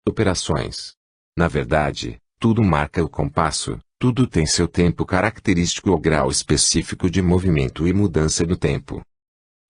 operações. Na verdade, tudo marca o compasso, tudo tem seu tempo característico ou grau específico de movimento e mudança do tempo.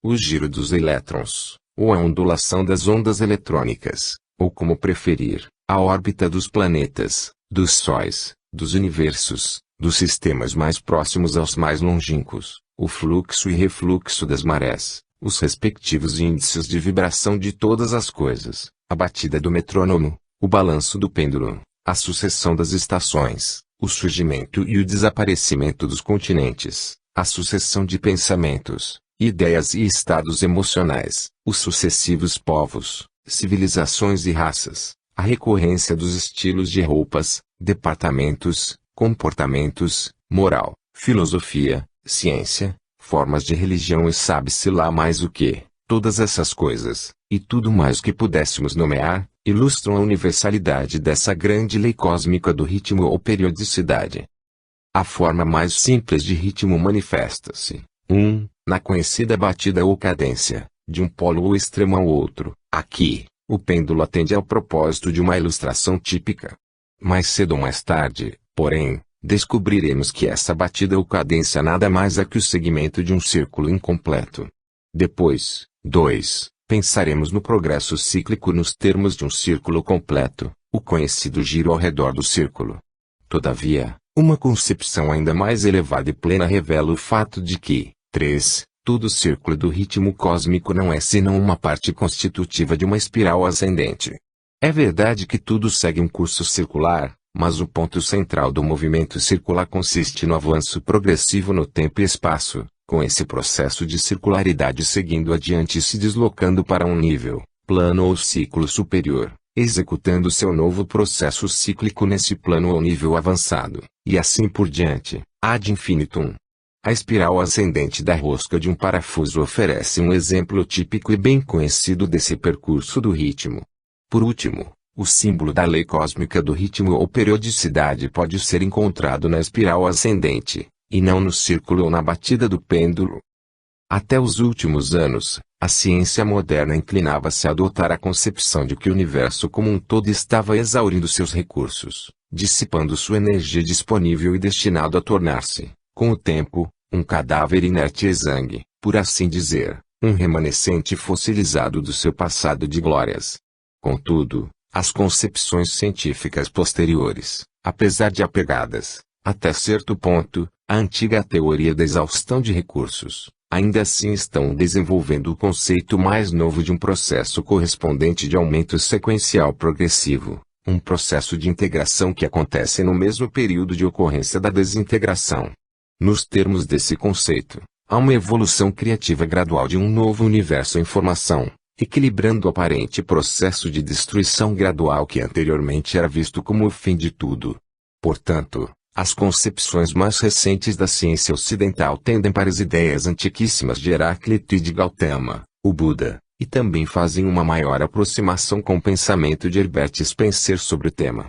O giro dos elétrons, ou a ondulação das ondas eletrônicas, ou como preferir, a órbita dos planetas, dos sóis, dos universos, dos sistemas mais próximos aos mais longínquos, o fluxo e refluxo das marés, os respectivos índices de vibração de todas as coisas, a batida do metrônomo, o balanço do pêndulo, a sucessão das estações, o surgimento e o desaparecimento dos continentes, a sucessão de pensamentos, ideias e estados emocionais, os sucessivos povos, civilizações e raças, a recorrência dos estilos de roupas, departamentos, comportamentos, moral, filosofia, ciência, formas de religião e sabe-se lá mais o que, todas essas coisas, e tudo mais que pudéssemos nomear, ilustram a universalidade dessa grande lei cósmica do ritmo ou periodicidade. A forma mais simples de ritmo manifesta-se, na conhecida batida ou cadência, de um polo ou extremo ao outro. Aqui, o pêndulo atende ao propósito de uma ilustração típica. Mais cedo ou mais tarde, porém, descobriremos que essa batida ou cadência nada mais é que o segmento de um círculo incompleto. Depois, pensaremos no progresso cíclico nos termos de um círculo completo, o conhecido giro ao redor do círculo. Todavia, uma concepção ainda mais elevada e plena revela o fato de que, todo círculo do ritmo cósmico não é senão uma parte constitutiva de uma espiral ascendente. É verdade que tudo segue um curso circular, mas o ponto central do movimento circular consiste no avanço progressivo no tempo e espaço, com esse processo de circularidade seguindo adiante e se deslocando para um nível, plano ou ciclo superior, executando seu novo processo cíclico nesse plano ou nível avançado, e assim por diante, ad infinitum. A espiral ascendente da rosca de um parafuso oferece um exemplo típico e bem conhecido desse percurso do ritmo. Por último, o símbolo da lei cósmica do ritmo ou periodicidade pode ser encontrado na espiral ascendente, e não no círculo ou na batida do pêndulo. Até os últimos anos, a ciência moderna inclinava-se a adotar a concepção de que o universo como um todo estava exaurindo seus recursos, dissipando sua energia disponível e destinado a tornar-se, com o tempo, um cadáver inerte e exangue, por assim dizer, um remanescente fossilizado do seu passado de glórias. Contudo, as concepções científicas posteriores, apesar de apegadas, até certo ponto, à antiga teoria da exaustão de recursos, ainda assim estão desenvolvendo o conceito mais novo de um processo correspondente de aumento sequencial progressivo, um processo de integração que acontece no mesmo período de ocorrência da desintegração. Nos termos desse conceito, há uma evolução criativa gradual de um novo universo em formação, equilibrando o aparente processo de destruição gradual que anteriormente era visto como o fim de tudo. Portanto, as concepções mais recentes da ciência ocidental tendem para as ideias antiquíssimas de Heráclito e de Gautama, o Buda, e também fazem uma maior aproximação com o pensamento de Herbert Spencer sobre o tema.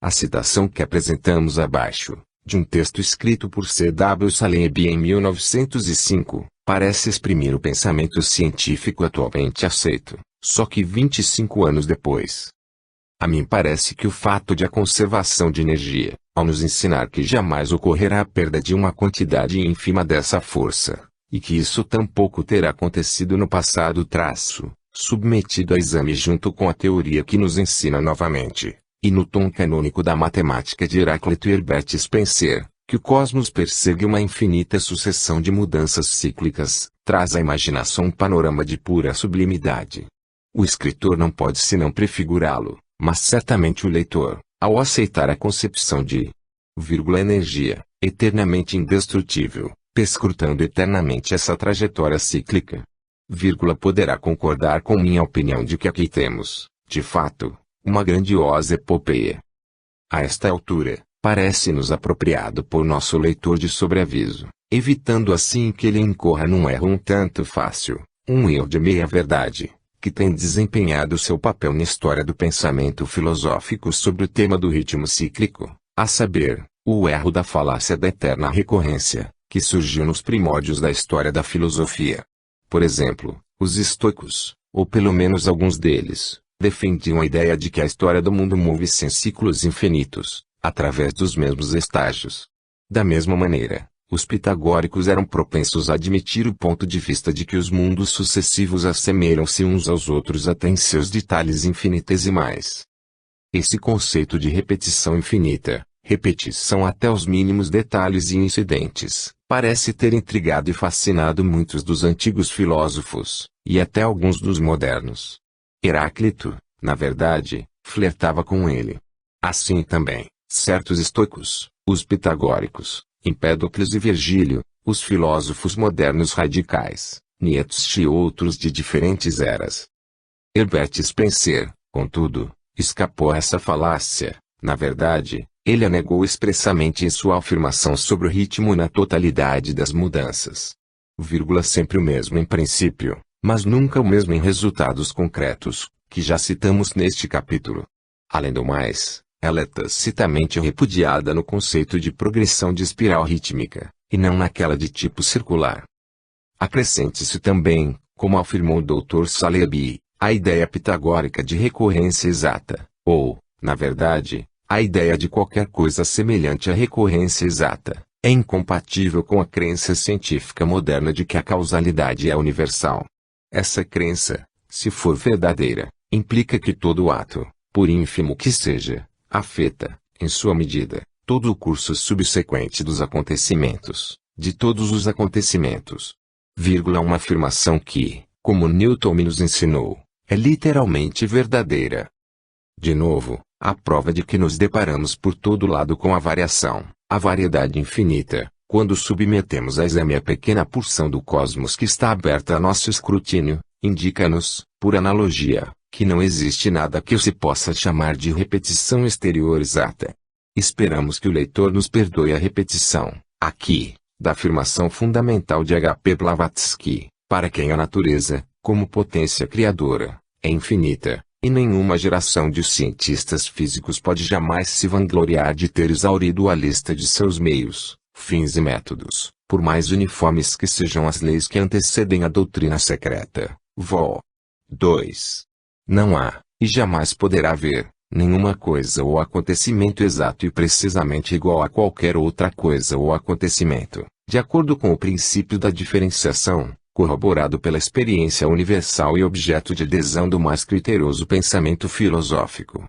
A citação que apresentamos abaixo, de um texto escrito por C.W. Saleb em 1905, parece exprimir o pensamento científico atualmente aceito, só que 25 anos depois. A mim parece que o fato de a conservação de energia, ao nos ensinar que jamais ocorrerá a perda de uma quantidade ínfima dessa força, e que isso tampouco terá acontecido no passado submetido a exame junto com a teoria que nos ensina novamente, e no tom canônico da matemática de Heráclito e Herbert Spencer, que o cosmos persegue uma infinita sucessão de mudanças cíclicas, traz à imaginação um panorama de pura sublimidade. O escritor não pode senão prefigurá-lo, mas certamente o leitor, ao aceitar a concepção de energia, eternamente indestrutível, perscrutando eternamente essa trajetória cíclica, poderá concordar com minha opinião de que aqui temos, de fato, uma grandiosa epopeia. A esta altura, parece-nos apropriado por nosso leitor de sobreaviso, evitando assim que ele incorra num erro um tanto fácil, um erro de meia-verdade, que tem desempenhado seu papel na história do pensamento filosófico sobre o tema do ritmo cíclico, a saber, o erro da falácia da eterna recorrência, que surgiu nos primórdios da história da filosofia. Por exemplo, os estoicos, ou pelo menos alguns deles, Defendiam a ideia de que a história do mundo move-se em ciclos infinitos, através dos mesmos estágios. Da mesma maneira, os pitagóricos eram propensos a admitir o ponto de vista de que os mundos sucessivos assemelham-se uns aos outros até em seus detalhes infinitesimais. Esse conceito de repetição infinita, repetição até os mínimos detalhes e incidentes, parece ter intrigado e fascinado muitos dos antigos filósofos, e até alguns dos modernos. Heráclito, na verdade, flertava com ele. Assim também, certos estoicos, os pitagóricos, Empédocles e Virgílio, os filósofos modernos radicais, Nietzsche e outros de diferentes eras. Herbert Spencer, contudo, escapou a essa falácia. Na verdade, ele a negou expressamente em sua afirmação sobre o ritmo na totalidade das mudanças. Sempre o mesmo em princípio, mas nunca o mesmo em resultados concretos, que já citamos neste capítulo. Além do mais, ela é tacitamente repudiada no conceito de progressão de espiral rítmica, e não naquela de tipo circular. Acrescente-se também, como afirmou o Dr. Saleeby, a ideia pitagórica de recorrência exata, ou, na verdade, a ideia de qualquer coisa semelhante à recorrência exata, é incompatível com a crença científica moderna de que a causalidade é universal. Essa crença, se for verdadeira, implica que todo ato, por ínfimo que seja, afeta, em sua medida, todo o curso subsequente dos acontecimentos, de todos os acontecimentos. Uma afirmação que, como Newton nos ensinou, é literalmente verdadeira. De novo, a prova de que nos deparamos por todo lado com a variação, a variedade infinita, quando submetemos a exame a pequena porção do cosmos que está aberta a nosso escrutínio, indica-nos, por analogia, que não existe nada que se possa chamar de repetição exterior exata. Esperamos que o leitor nos perdoe a repetição, aqui, da afirmação fundamental de H.P. Blavatsky, para quem a natureza, como potência criadora, é infinita, e nenhuma geração de cientistas físicos pode jamais se vangloriar de ter exaurido a lista de seus meios, fins e métodos, por mais uniformes que sejam as leis que antecedem a doutrina secreta. Vol. 2. Não há, e jamais poderá haver, nenhuma coisa ou acontecimento exato e precisamente igual a qualquer outra coisa ou acontecimento, de acordo com o princípio da diferenciação, corroborado pela experiência universal e objeto de adesão do mais criterioso pensamento filosófico.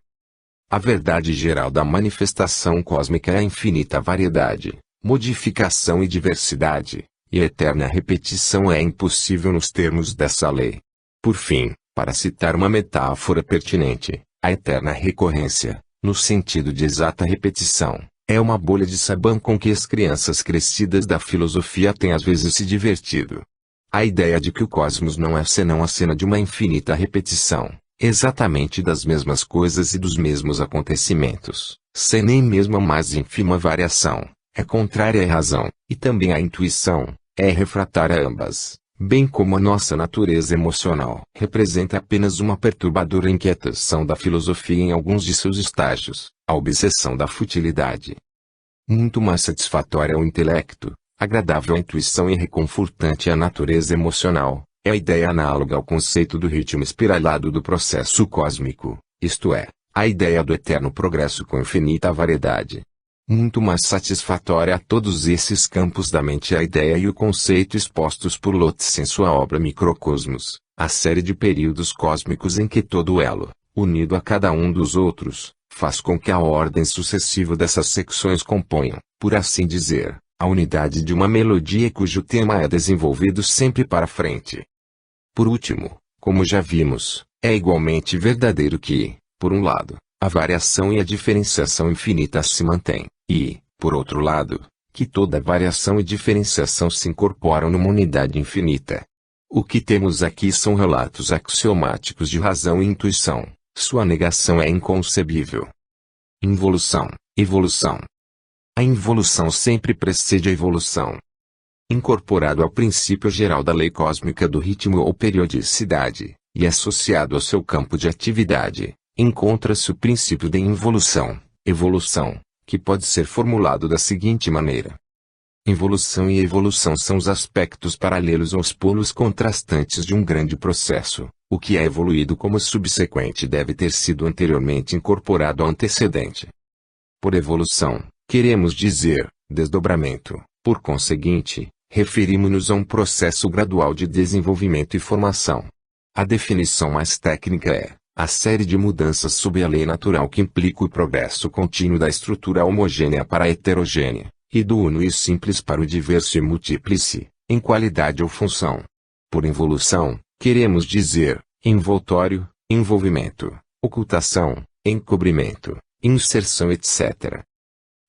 A verdade geral da manifestação cósmica é a infinita variedade, modificação e diversidade, e a eterna repetição é impossível nos termos dessa lei. Por fim, para citar uma metáfora pertinente, a eterna recorrência, no sentido de exata repetição, é uma bolha de sabão com que as crianças crescidas da filosofia têm às vezes se divertido. A ideia de que o cosmos não é senão a cena de uma infinita repetição, exatamente das mesmas coisas e dos mesmos acontecimentos, sem nem mesmo a mais ínfima variação, é contrária à razão, e também à intuição, é refratária a ambas, bem como a nossa natureza emocional. Representa apenas uma perturbadora inquietação da filosofia em alguns de seus estágios, a obsessão da futilidade. Muito mais satisfatória ao intelecto, agradável à intuição e reconfortante à natureza emocional, é a ideia análoga ao conceito do ritmo espiralado do processo cósmico, isto é, a ideia do eterno progresso com infinita variedade. Muito mais satisfatória a todos esses campos da mente é a ideia e o conceito expostos por Lotz em sua obra Microcosmos, a série de períodos cósmicos em que todo elo, unido a cada um dos outros, faz com que a ordem sucessiva dessas secções componham, por assim dizer, a unidade de uma melodia cujo tema é desenvolvido sempre para frente. Por último, como já vimos, é igualmente verdadeiro que, por um lado, a variação e a diferenciação infinitas se mantêm, e, por outro lado, que toda variação e diferenciação se incorporam numa unidade infinita. O que temos aqui são relatos axiomáticos de razão e intuição, sua negação é inconcebível. Involução, evolução. A involução sempre precede a evolução. Incorporado ao princípio geral da lei cósmica do ritmo ou periodicidade, e associado ao seu campo de atividade, encontra-se o princípio de involução, evolução, que pode ser formulado da seguinte maneira. Involução e evolução são os aspectos paralelos aos polos contrastantes de um grande processo. O que é evoluído como subsequente deve ter sido anteriormente incorporado ao antecedente. Por evolução, queremos dizer desdobramento. Por conseguinte, referimos-nos a um processo gradual de desenvolvimento e formação. A definição mais técnica é a série de mudanças sob a lei natural que implica o progresso contínuo da estrutura homogênea para a heterogênea, e do uno e simples para o diverso e múltiplice, em qualidade ou função. Por involução, queremos dizer envoltório, envolvimento, ocultação, encobrimento, inserção, etc.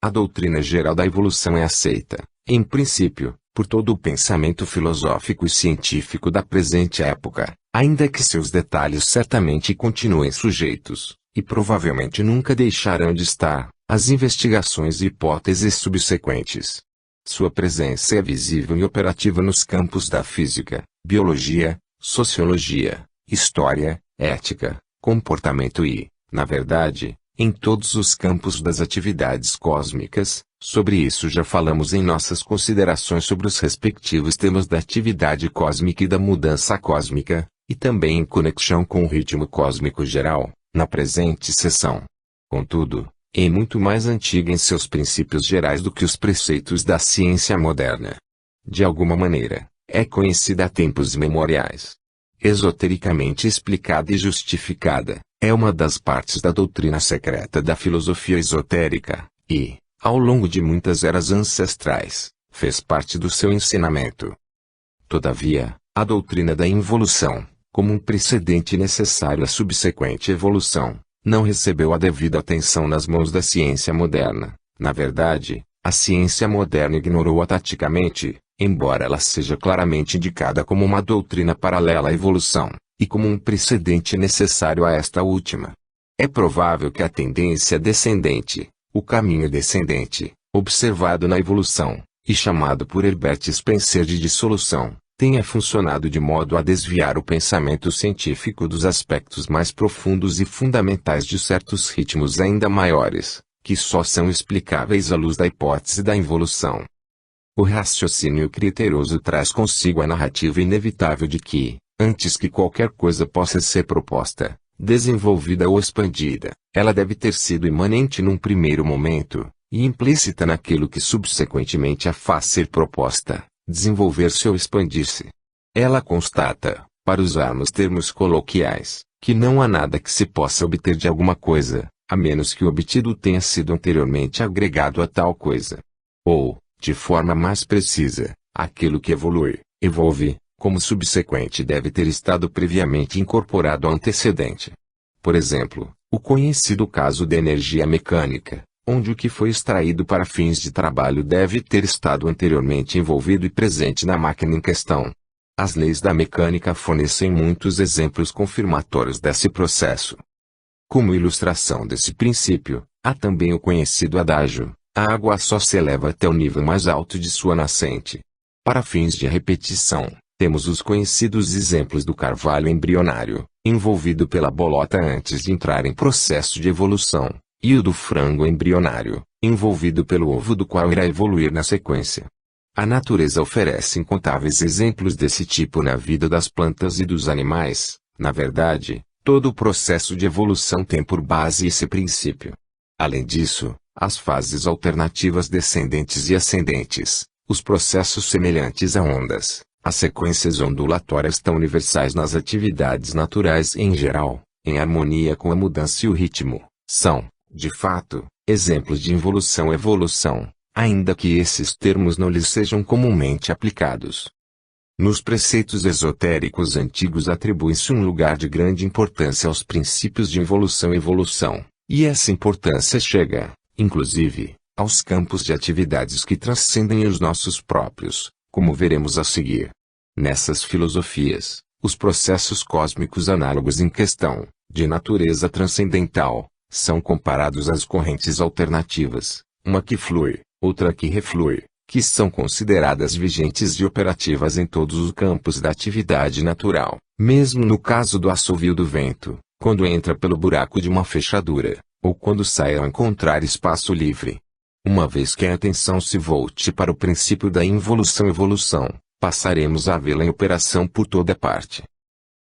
A doutrina geral da evolução é aceita, em princípio, por todo o pensamento filosófico e científico da presente época, ainda que seus detalhes certamente continuem sujeitos, e provavelmente nunca deixarão de estar, às investigações e hipóteses subsequentes. Sua presença é visível e operativa nos campos da física, biologia, sociologia, história, ética, comportamento e, na verdade, em todos os campos das atividades cósmicas. Sobre isso já falamos em nossas considerações sobre os respectivos temas da atividade cósmica e da mudança cósmica, e também em conexão com o ritmo cósmico geral, na presente sessão. Contudo, é muito mais antiga em seus princípios gerais do que os preceitos da ciência moderna. De alguma maneira, é conhecida há tempos imemoriais. Esotericamente explicada e justificada, é uma das partes da doutrina secreta da filosofia esotérica, e, ao longo de muitas eras ancestrais, fez parte do seu ensinamento. Todavia, a doutrina da involução, como um precedente necessário à subsequente evolução, não recebeu a devida atenção nas mãos da ciência moderna. Na verdade, a ciência moderna ignorou-a taticamente, embora ela seja claramente indicada como uma doutrina paralela à evolução, e como um precedente necessário a esta última. É provável que a tendência descendente, o caminho descendente, observado na evolução, e chamado por Herbert Spencer de dissolução, tenha funcionado de modo a desviar o pensamento científico dos aspectos mais profundos e fundamentais de certos ritmos ainda maiores, que só são explicáveis à luz da hipótese da involução. O raciocínio criterioso traz consigo a narrativa inevitável de que, antes que qualquer coisa possa ser proposta, desenvolvida ou expandida, ela deve ter sido imanente num primeiro momento, e implícita naquilo que subsequentemente a faz ser proposta, desenvolver-se ou expandir-se. Ela constata, para usarmos termos coloquiais, que não há nada que se possa obter de alguma coisa, a menos que o obtido tenha sido anteriormente agregado a tal coisa. Ou, de forma mais precisa, aquilo que evolve, como subsequente deve ter estado previamente incorporado ao antecedente. Por exemplo, o conhecido caso da energia mecânica, onde o que foi extraído para fins de trabalho deve ter estado anteriormente envolvido e presente na máquina em questão. As leis da mecânica fornecem muitos exemplos confirmatórios desse processo. Como ilustração desse princípio, há também o conhecido adágio: a água só se eleva até o nível mais alto de sua nascente. Para fins de repetição, temos os conhecidos exemplos do carvalho embrionário, envolvido pela bolota antes de entrar em processo de evolução, e o do frango embrionário, envolvido pelo ovo do qual irá evoluir na sequência. A natureza oferece incontáveis exemplos desse tipo na vida das plantas e dos animais. Na verdade, todo o processo de evolução tem por base esse princípio. Além disso, as fases alternativas descendentes e ascendentes, os processos semelhantes a ondas, as sequências ondulatórias tão universais nas atividades naturais em geral, em harmonia com a mudança e o ritmo, são, de fato, exemplos de involução e evolução, ainda que esses termos não lhes sejam comumente aplicados. Nos preceitos esotéricos antigos atribui-se um lugar de grande importância aos princípios de involução e evolução, e essa importância chega, inclusive, aos campos de atividades que transcendem os nossos próprios, como veremos a seguir. Nessas filosofias, os processos cósmicos análogos em questão, de natureza transcendental, são comparados às correntes alternativas, uma que flui, outra que reflui, que são consideradas vigentes e operativas em todos os campos da atividade natural, mesmo no caso do assovio do vento, quando entra pelo buraco de uma fechadura, ou quando sai ao encontrar espaço livre. Uma vez que a atenção se volte para o princípio da involução-evolução, passaremos a vê-la em operação por toda parte.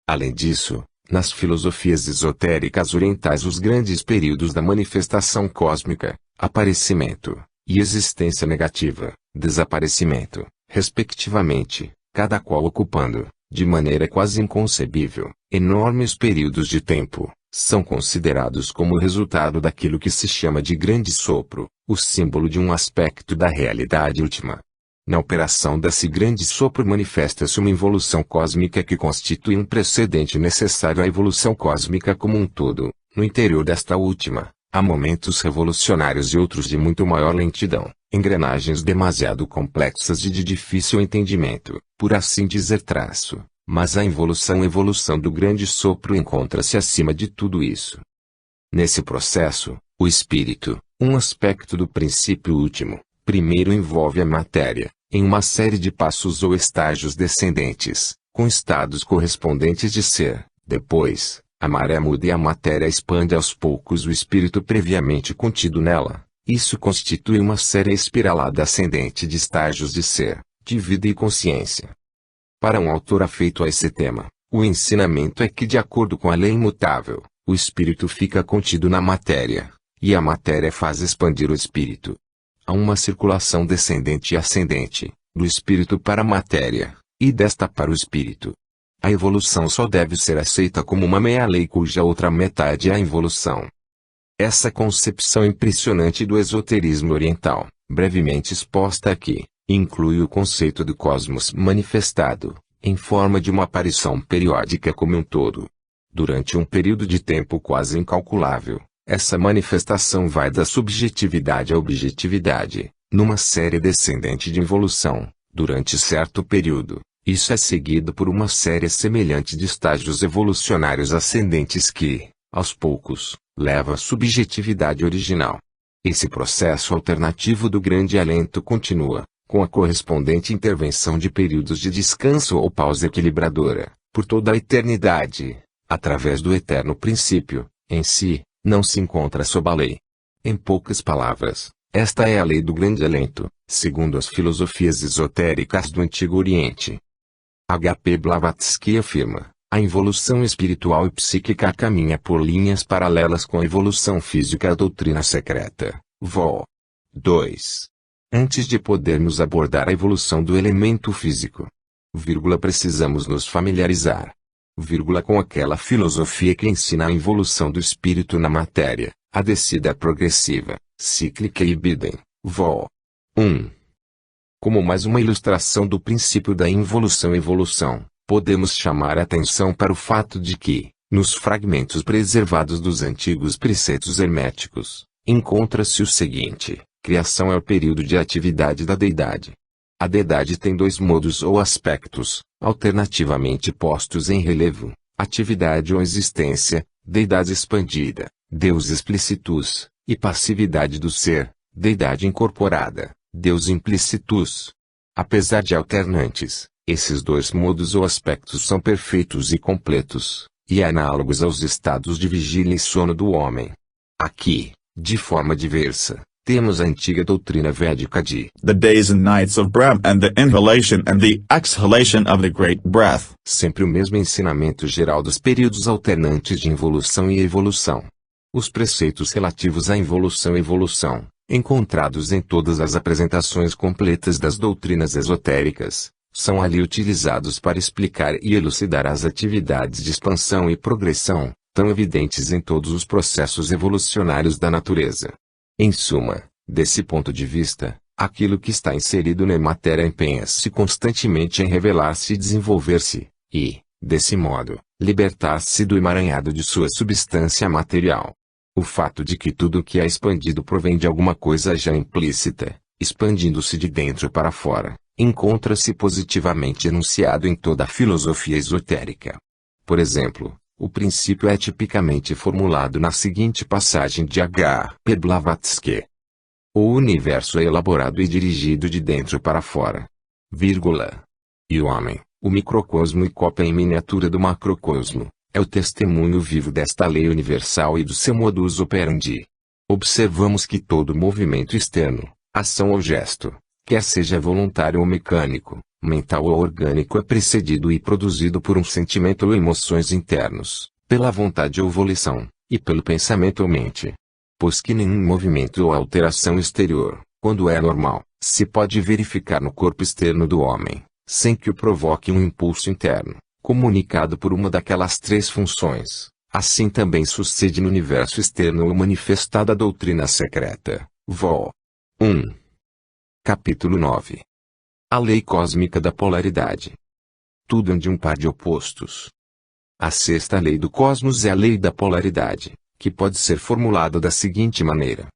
Além disso, nas filosofias esotéricas orientais os grandes períodos da manifestação cósmica, aparecimento, e existência negativa, desaparecimento, respectivamente, cada qual ocupando, de maneira quase inconcebível, enormes períodos de tempo, são considerados como resultado daquilo que se chama de grande sopro, o símbolo de um aspecto da realidade última. Na operação desse grande sopro manifesta-se uma involução cósmica que constitui um precedente necessário à evolução cósmica como um todo. No interior desta última, há momentos revolucionários e outros de muito maior lentidão, engrenagens demasiado complexas e de difícil entendimento, por assim dizer traço. Mas a evolução do grande sopro encontra-se acima de tudo isso. Nesse processo, o espírito, um aspecto do princípio último, primeiro envolve a matéria, em uma série de passos ou estágios descendentes, com estados correspondentes de ser. Depois, a maré muda e a matéria expande aos poucos o espírito previamente contido nela. Isso constitui uma série espiralada ascendente de estágios de ser, de vida e consciência. Para um autor afeito a esse tema, o ensinamento é que, de acordo com a lei imutável, o espírito fica contido na matéria, e a matéria faz expandir o espírito. Há uma circulação descendente e ascendente, do espírito para a matéria, e desta para o espírito. A evolução só deve ser aceita como uma meia-lei cuja outra metade é a involução. Essa concepção impressionante do esoterismo oriental, brevemente exposta aqui, inclui o conceito do cosmos manifestado, em forma de uma aparição periódica como um todo. Durante um período de tempo quase incalculável, essa manifestação vai da subjetividade à objetividade, numa série descendente de involução. Durante certo período, isso é seguido por uma série semelhante de estágios evolucionários ascendentes que, aos poucos, leva à subjetividade original. Esse processo alternativo do grande alento continua, com a correspondente intervenção de períodos de descanso ou pausa equilibradora, por toda a eternidade, através do eterno princípio, em si, não se encontra sob a lei. Em poucas palavras, esta é a lei do grande alento, segundo as filosofias esotéricas do Antigo Oriente. H.P. Blavatsky afirma, a evolução espiritual e psíquica caminha por linhas paralelas com a evolução física. A doutrina secreta, Vol. 2. Antes de podermos abordar a evolução do elemento físico, precisamos nos familiarizar, com aquela filosofia que ensina a involução do espírito na matéria, a descida progressiva, cíclica e Biden, Vol. 1. Como mais uma ilustração do princípio da involução-evolução, podemos chamar a atenção para o fato de que, nos fragmentos preservados dos antigos preceitos herméticos, encontra-se o seguinte: criação é o período de atividade da deidade. A deidade tem dois modos ou aspectos, alternativamente postos em relevo: atividade ou existência, deidade expandida, Deus explicitus, e passividade do ser, deidade incorporada, Deus implicitus. Apesar de alternantes, esses dois modos ou aspectos são perfeitos e completos, e análogos aos estados de vigília e sono do homem. Aqui, de forma diversa, temos a antiga doutrina védica de the days and nights of Brahm and the inhalation and the exhalation of the great breath. Sempre o mesmo ensinamento geral dos períodos alternantes de involução e evolução. Os preceitos relativos à involução e evolução, encontrados em todas as apresentações completas das doutrinas esotéricas, são ali utilizados para explicar e elucidar as atividades de expansão e progressão, tão evidentes em todos os processos evolucionários da natureza. Em suma, desse ponto de vista, aquilo que está inserido na matéria empenha-se constantemente em revelar-se e desenvolver-se, e, desse modo, libertar-se do emaranhado de sua substância material. O fato de que tudo o que é expandido provém de alguma coisa já implícita, expandindo-se de dentro para fora, encontra-se positivamente enunciado em toda a filosofia esotérica. Por exemplo, o princípio é tipicamente formulado na seguinte passagem de H.P. Blavatsky. O universo é elaborado e dirigido de dentro para fora. E o homem, o microcosmo e cópia em miniatura do macrocosmo, é o testemunho vivo desta lei universal e do seu modus operandi. observamos que todo movimento externo, ação ou gesto, quer seja voluntário ou mecânico, mental ou orgânico, é precedido e produzido por um sentimento ou emoções internos, pela vontade ou volição, e pelo pensamento ou mente. Pois que nenhum movimento ou alteração exterior, quando é normal, se pode verificar no corpo externo do homem, sem que o provoque um impulso interno, comunicado por uma daquelas três funções. Assim também sucede no universo externo ou manifestada a doutrina secreta, Vol. 1. Capítulo 9. A lei cósmica da polaridade. Tudo é de um par de opostos. A sexta lei do cosmos é a lei da polaridade, que pode ser formulada da seguinte maneira.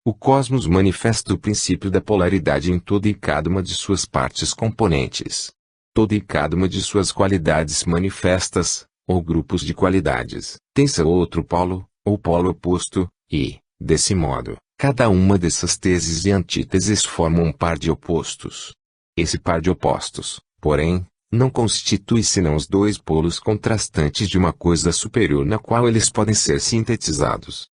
O cosmos manifesta o princípio da polaridade em toda e cada uma de suas partes componentes. Toda e cada uma de suas qualidades manifestas, ou grupos de qualidades, tem seu outro polo, ou polo oposto, e, desse modo, cada uma dessas teses e antíteses forma um par de opostos. Esse par de opostos, porém, não constitui senão os dois polos contrastantes de uma coisa superior na qual eles podem ser sintetizados.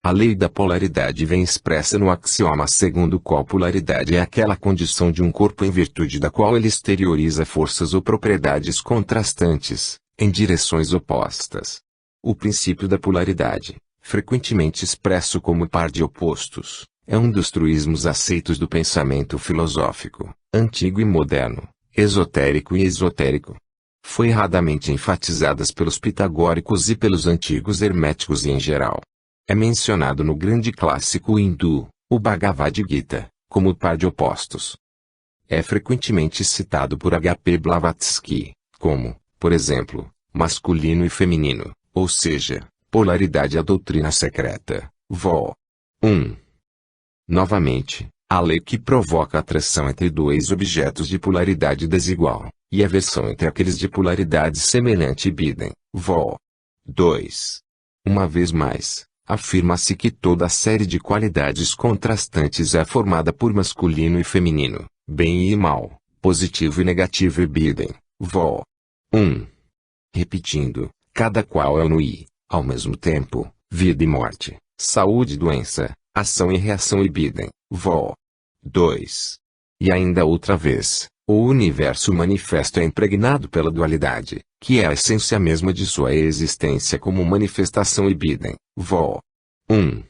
A lei da polaridade vem expressa no axioma segundo o qual polaridade é aquela condição de um corpo em virtude da qual ele exterioriza forças ou propriedades contrastantes, em direções opostas. O princípio da polaridade, frequentemente expresso como par de opostos, é um dos truísmos aceitos do pensamento filosófico, antigo e moderno, esotérico e esotérico. Foi erradamente enfatizadas pelos pitagóricos e pelos antigos herméticos em geral. É mencionado no grande clássico hindu, o Bhagavad Gita, como par de opostos. É frequentemente citado por H.P. Blavatsky, como, por exemplo, masculino e feminino, ou seja, polaridade à doutrina secreta, Vol. 1. Novamente, a lei que provoca a atração entre dois objetos de polaridade desigual, e aversão entre aqueles de polaridade semelhante Biden, Vol. 2. Uma vez mais, afirma-se que toda a série de qualidades contrastantes é formada por masculino e feminino, bem e mal, positivo e negativo e Biden, Vol. 1. Repetindo, cada qual é no I, ao mesmo tempo, vida e morte, saúde e doença, ação e reação e Biden, Vol. 2. E ainda outra vez, o universo manifesto é impregnado pela dualidade, que é a essência mesma de sua existência como manifestação e Biden, Vol. 1.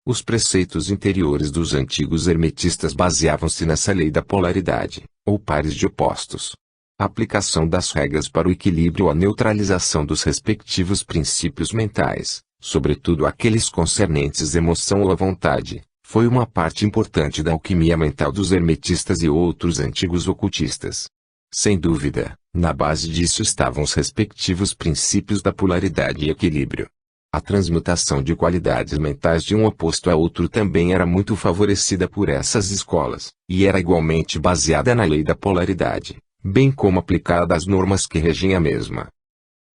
Os preceitos interiores dos antigos hermetistas baseavam-se nessa lei da polaridade, ou pares de opostos. A aplicação das regras para o equilíbrio ou a neutralização dos respectivos princípios mentais, sobretudo aqueles concernentes emoção ou à vontade, foi uma parte importante da alquimia mental dos hermetistas e outros antigos ocultistas. Sem dúvida, na base disso estavam os respectivos princípios da polaridade e equilíbrio. A transmutação de qualidades mentais de um oposto a outro também era muito favorecida por essas escolas, e era igualmente baseada na lei da polaridade, bem como aplicada às normas que regem a mesma.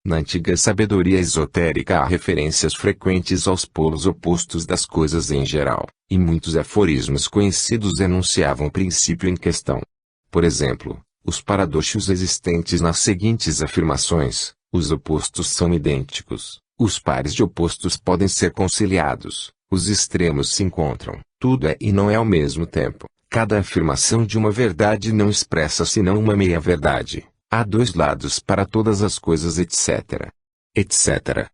Na antiga sabedoria esotérica há referências frequentes aos polos opostos das coisas em geral, e muitos aforismos conhecidos enunciavam o princípio em questão. Por exemplo, os paradoxos existentes nas seguintes afirmações: os opostos são idênticos, os pares de opostos podem ser conciliados, os extremos se encontram, tudo é e não é ao mesmo tempo. Cada afirmação de uma verdade não expressa senão uma meia-verdade. Há dois lados para todas as coisas, etc. etc.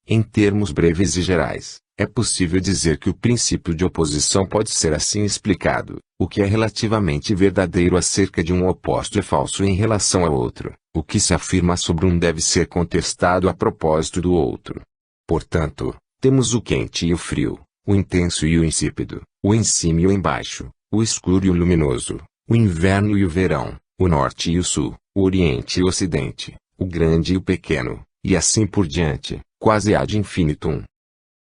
Em termos breves e gerais, é possível dizer que o princípio de oposição pode ser assim explicado: o que é relativamente verdadeiro acerca de um oposto é falso em relação ao outro, o que se afirma sobre um deve ser contestado a propósito do outro. Portanto, temos o quente e o frio, o intenso e o insípido, o em cima e o embaixo, o escuro e o luminoso, o inverno e o verão, o norte e o sul, o oriente e o ocidente, o grande e o pequeno, e assim por diante, quase ad infinitum.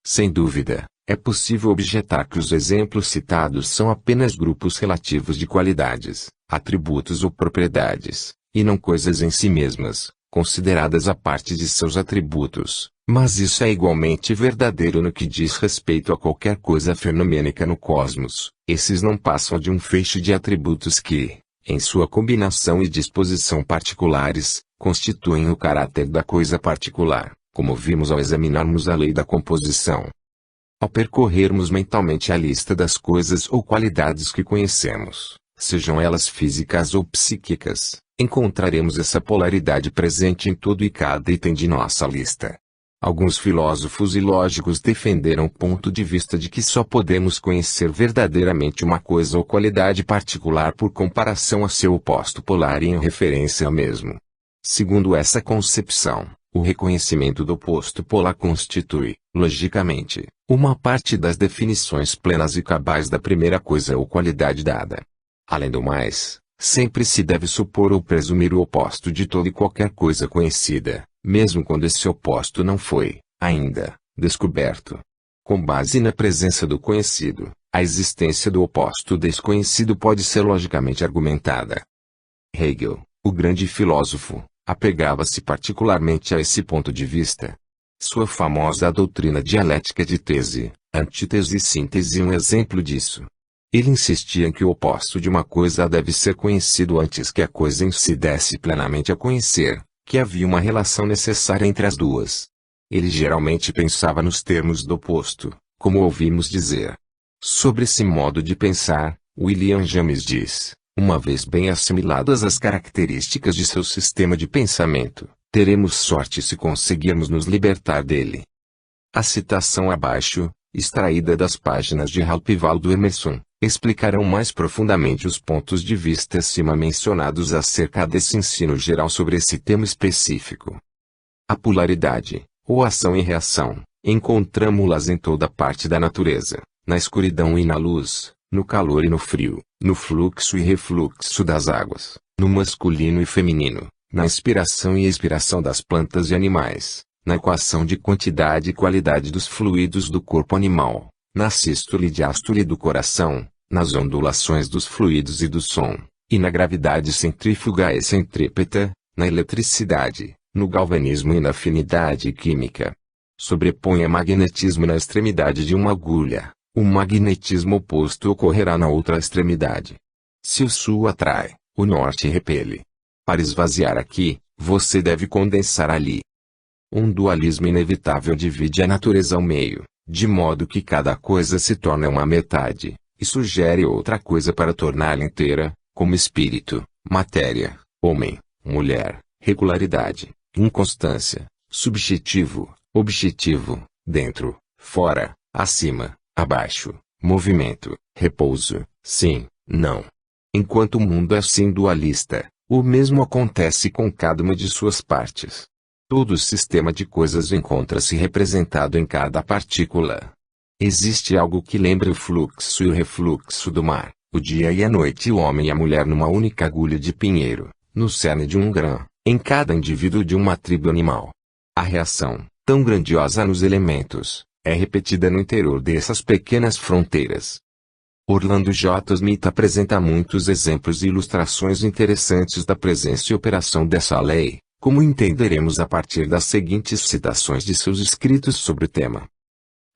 Sem dúvida, é possível objetar que os exemplos citados são apenas grupos relativos de qualidades, atributos ou propriedades, e não coisas em si mesmas, consideradas a parte de seus atributos, mas isso é igualmente verdadeiro no que diz respeito a qualquer coisa fenomênica no cosmos. Esses não passam de um feixe de atributos que, em sua combinação e disposição particulares, constituem o caráter da coisa particular, como vimos ao examinarmos a lei da composição. Ao percorrermos mentalmente a lista das coisas ou qualidades que conhecemos, sejam elas físicas ou psíquicas, encontraremos essa polaridade presente em todo e cada item de nossa lista. Alguns filósofos e lógicos defenderam o ponto de vista de que só podemos conhecer verdadeiramente uma coisa ou qualidade particular por comparação a seu oposto polar e em referência ao mesmo. Segundo essa concepção, o reconhecimento do oposto polar constitui, logicamente, uma parte das definições plenas e cabais da primeira coisa ou qualidade dada. Além do mais, sempre se deve supor ou presumir o oposto de toda e qualquer coisa conhecida, mesmo quando esse oposto não foi, ainda, descoberto. Com base na presença do conhecido, a existência do oposto desconhecido pode ser logicamente argumentada. Hegel, o grande filósofo, apegava-se particularmente a esse ponto de vista. Sua famosa doutrina dialética de tese, antítese e síntese é um exemplo disso. Ele insistia em que o oposto de uma coisa deve ser conhecido antes que a coisa em si desse plenamente a conhecer, que havia uma relação necessária entre as duas. Ele geralmente pensava nos termos do oposto, como ouvimos dizer. Sobre esse modo de pensar, William James diz: uma vez bem assimiladas as características de seu sistema de pensamento, teremos sorte se conseguirmos nos libertar dele. A citação abaixo, extraída das páginas de Ralph Waldo Emerson, explicarão mais profundamente os pontos de vista acima mencionados acerca desse ensino geral sobre esse tema específico. A polaridade, ou ação e reação, encontramo-las em toda parte da natureza, na escuridão e na luz, no calor e no frio, no fluxo e refluxo das águas, no masculino e feminino, na inspiração e expiração das plantas e animais, na equação de quantidade e qualidade dos fluidos do corpo animal, na sístole e diástole do coração, nas ondulações dos fluidos e do som, e na gravidade centrífuga e centrípeta, na eletricidade, no galvanismo e na afinidade química. Sobrepõe a magnetismo na extremidade de uma agulha, o magnetismo oposto ocorrerá na outra extremidade. Se o sul atrai, o norte repele. Para esvaziar aqui, você deve condensar ali. Um dualismo inevitável divide a natureza ao meio, de modo que cada coisa se torna uma metade, e sugere outra coisa para torná-la inteira, como espírito, matéria, homem, mulher, regularidade, inconstância, subjetivo, objetivo, dentro, fora, acima, abaixo, movimento, repouso, sim, não. Enquanto o mundo é assim dualista, o mesmo acontece com cada uma de suas partes. Todo o sistema de coisas encontra-se representado em cada partícula. Existe algo que lembra o fluxo e o refluxo do mar, o dia e a noite, o homem e a mulher numa única agulha de pinheiro, no cerne de um grão, em cada indivíduo de uma tribo animal. A reação, tão grandiosa nos elementos, é repetida no interior dessas pequenas fronteiras. Orlando J. Smith apresenta muitos exemplos e ilustrações interessantes da presença e operação dessa lei, como entenderemos a partir das seguintes citações de seus escritos sobre o tema.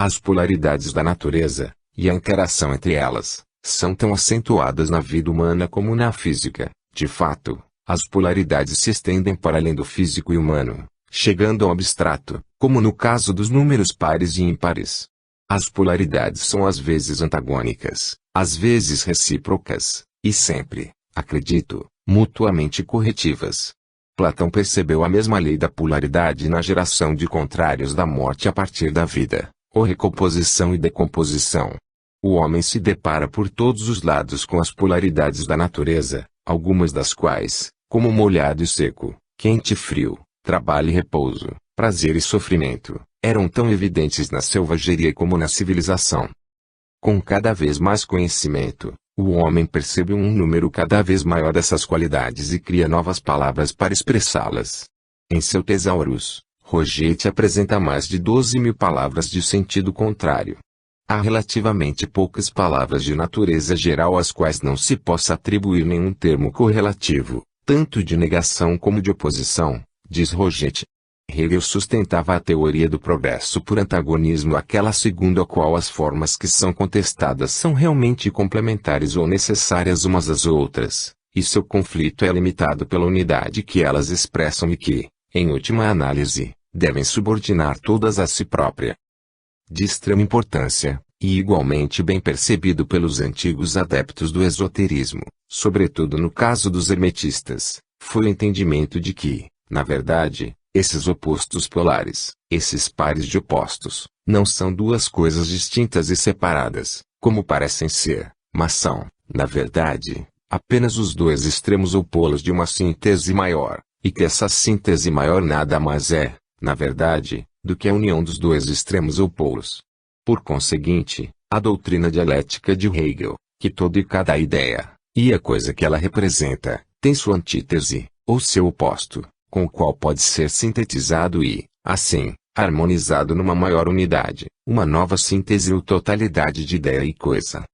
As polaridades da natureza, e a interação entre elas, são tão acentuadas na vida humana como na física. De fato, as polaridades se estendem para além do físico e humano, chegando ao abstrato, como no caso dos números pares e ímpares. As polaridades são às vezes antagônicas, às vezes recíprocas, e sempre, acredito, mutuamente corretivas. Platão percebeu a mesma lei da polaridade na geração de contrários da morte a partir da vida, ou recomposição e decomposição. O homem se depara por todos os lados com as polaridades da natureza, algumas das quais, como molhado e seco, quente e frio, trabalho e repouso, prazer e sofrimento, eram tão evidentes na selvageria como na civilização. Com cada vez mais conhecimento, o homem percebe um número cada vez maior dessas qualidades e cria novas palavras para expressá-las. Em seu Tesaurus, Rogete apresenta mais de 12.000 palavras de sentido contrário. Há relativamente poucas palavras de natureza geral às quais não se possa atribuir nenhum termo correlativo, tanto de negação como de oposição, diz Rogete. Hegel sustentava a teoria do progresso por antagonismo àquela segundo a qual as formas que são contestadas são realmente complementares ou necessárias umas às outras, e seu conflito é limitado pela unidade que elas expressam e que, em última análise, devem subordinar todas a si própria. de extrema importância, e igualmente bem percebido pelos antigos adeptos do esoterismo, sobretudo no caso dos hermetistas, foi o entendimento de que, na verdade, esses opostos polares, esses pares de opostos, não são duas coisas distintas e separadas, como parecem ser, mas são, na verdade, apenas os dois extremos ou polos de uma síntese maior, e que essa síntese maior nada mais é, na verdade, do que a união dos dois extremos ou polos. Por conseguinte, a doutrina dialética de Hegel, que toda e cada ideia, e a coisa que ela representa, tem sua antítese, ou seu oposto, com o qual pode ser sintetizado e, assim, harmonizado numa maior unidade, uma nova síntese ou totalidade de ideia e coisa.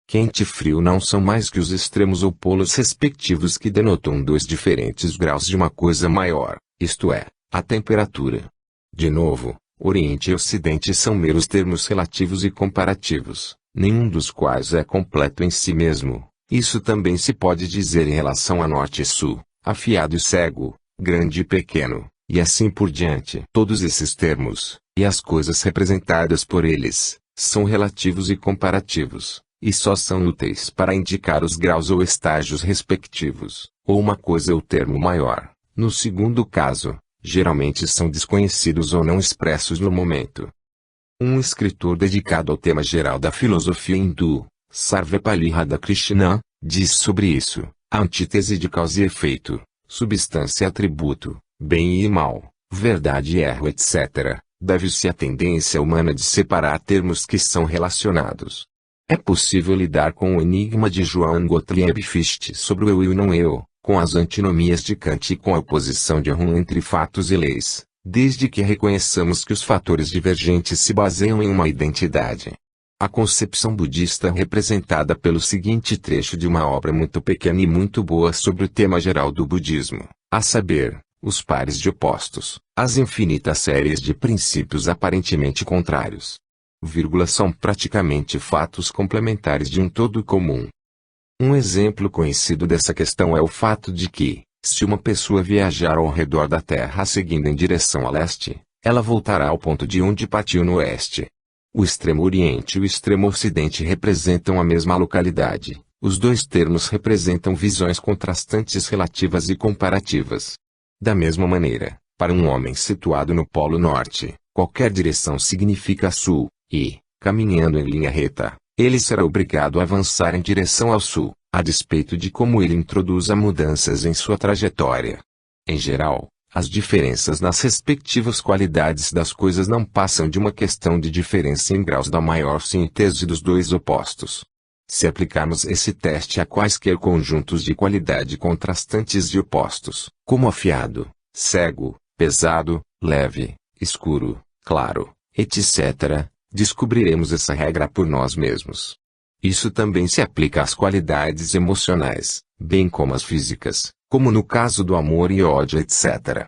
Quente e frio não são mais que os extremos ou polos respectivos que denotam dois diferentes graus de uma coisa maior, isto é, a temperatura. De novo, Oriente e Ocidente são meros termos relativos e comparativos, nenhum dos quais é completo em si mesmo. Isso também se pode dizer em relação a Norte e Sul, afiado e cego, grande e pequeno, e assim por diante. Todos esses termos, e as coisas representadas por eles, são relativos e comparativos, e só são úteis para indicar os graus ou estágios respectivos, ou uma coisa ou termo maior. No segundo caso, geralmente são desconhecidos ou não expressos no momento. Um escritor dedicado ao tema geral da filosofia hindu, Sarvepalli Radhakrishnan, diz sobre isso: a antítese de causa e efeito, substância e atributo, bem e mal, verdade e erro, etc., deve-se à tendência humana de separar termos que são relacionados. É possível lidar com o enigma de Johann Gottlieb Fichte sobre o eu e o não eu, com as antinomias de Kant e com a oposição de Hum entre fatos e leis, desde que reconheçamos que os fatores divergentes se baseiam em uma identidade. A concepção budista é representada pelo seguinte trecho de uma obra muito pequena e muito boa sobre o tema geral do budismo, a saber, os pares de opostos, as infinitas séries de princípios aparentemente contrários. São praticamente fatos complementares de um todo comum. Um exemplo conhecido dessa questão é o fato de que, se uma pessoa viajar ao redor da Terra seguindo em direção a leste, ela voltará ao ponto de onde partiu no oeste. O extremo oriente e o extremo ocidente representam a mesma localidade. Os dois termos representam visões contrastantes relativas e comparativas. Da mesma maneira, para um homem situado no Polo Norte, qualquer direção significa sul, e, caminhando em linha reta, ele será obrigado a avançar em direção ao sul, a despeito de como ele introduza mudanças em sua trajetória. Em geral, as diferenças nas respectivas qualidades das coisas não passam de uma questão de diferença em graus da maior síntese dos dois opostos. Se aplicarmos esse teste a quaisquer conjuntos de qualidade contrastantes e opostos, como afiado, cego, pesado, leve, escuro, claro, etc., descobriremos essa regra por nós mesmos. Isso também se aplica às qualidades emocionais, bem como às físicas, como no caso do amor e ódio, etc.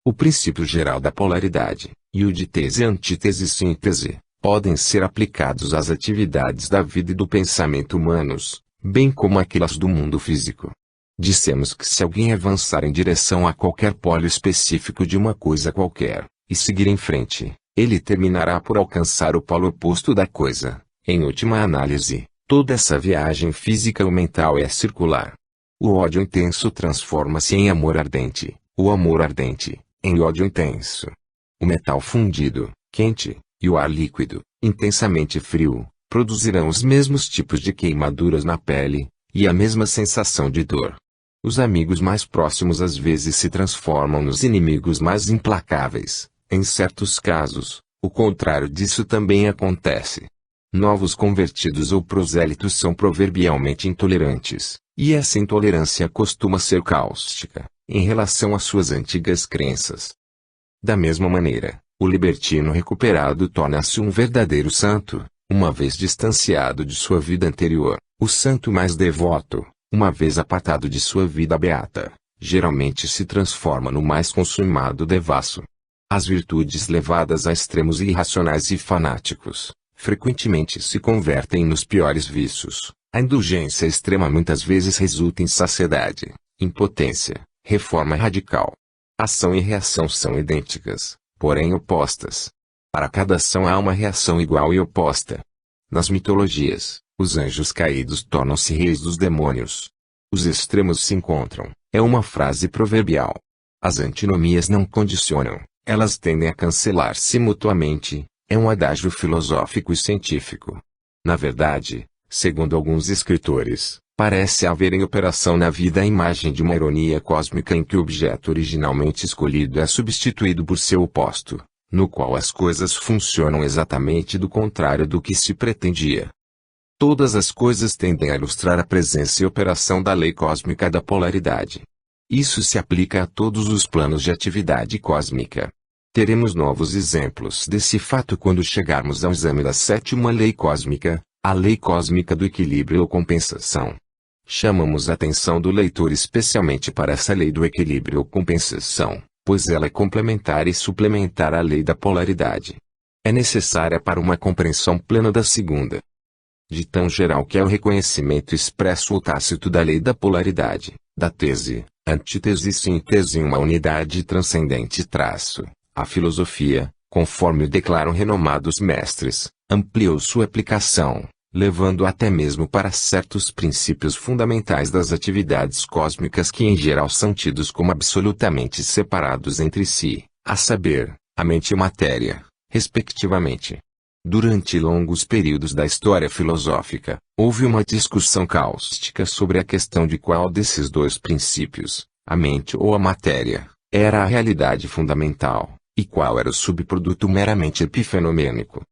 O princípio geral da polaridade, e o de tese, antítese e síntese, podem ser aplicados às atividades da vida e do pensamento humanos, bem como àquelas do mundo físico. Dissemos que se alguém avançar em direção a qualquer polo específico de uma coisa qualquer, e seguir em frente, ele terminará por alcançar o polo oposto da coisa. Em última análise, toda essa viagem física ou mental é circular. O ódio intenso transforma-se em amor ardente, o amor ardente, em ódio intenso. O metal fundido, quente, e o ar líquido, intensamente frio, produzirão os mesmos tipos de queimaduras na pele, e a mesma sensação de dor. Os amigos mais próximos às vezes se transformam nos inimigos mais implacáveis. Em certos casos, o contrário disso também acontece. Novos convertidos ou prosélitos são proverbialmente intolerantes, e essa intolerância costuma ser cáustica, em relação às suas antigas crenças. Da mesma maneira, o libertino recuperado torna-se um verdadeiro santo, uma vez distanciado de sua vida anterior. O santo mais devoto, uma vez apartado de sua vida beata, geralmente se transforma no mais consumado devasso. As virtudes levadas a extremos irracionais e fanáticos, frequentemente se convertem nos piores vícios. A indulgência extrema muitas vezes resulta em saciedade, impotência, reforma radical. Ação e reação são idênticas, porém opostas. Para cada ação há uma reação igual e oposta. Nas mitologias, os anjos caídos tornam-se reis dos demônios. Os extremos se encontram, é uma frase proverbial. As antinomias não condicionam, elas tendem a cancelar-se mutuamente, é um adágio filosófico e científico. Na verdade, segundo alguns escritores, parece haver em operação na vida a imagem de uma ironia cósmica em que o objeto originalmente escolhido é substituído por seu oposto, no qual as coisas funcionam exatamente do contrário do que se pretendia. Todas as coisas tendem a ilustrar a presença e operação da lei cósmica da polaridade. Isso se aplica a todos os planos de atividade cósmica. Teremos novos exemplos desse fato quando chegarmos ao exame da sétima lei cósmica, a lei cósmica do equilíbrio ou compensação. Chamamos a atenção do leitor especialmente para essa lei do equilíbrio ou compensação, pois ela é complementar e suplementar à lei da polaridade. É necessária para uma compreensão plena da segunda. De tão geral que é o reconhecimento expresso ou tácito da lei da polaridade, da tese, antítese e síntese em uma unidade transcendente traço. A filosofia, conforme declaram renomados mestres, ampliou sua aplicação, levando até mesmo para certos princípios fundamentais das atividades cósmicas que em geral são tidos como absolutamente separados entre si, a saber, a mente e matéria, respectivamente. Durante longos períodos da história filosófica, houve uma discussão cáustica sobre a questão de qual desses dois princípios, a mente ou a matéria, era a realidade fundamental, e qual era o subproduto meramente epifenomênico.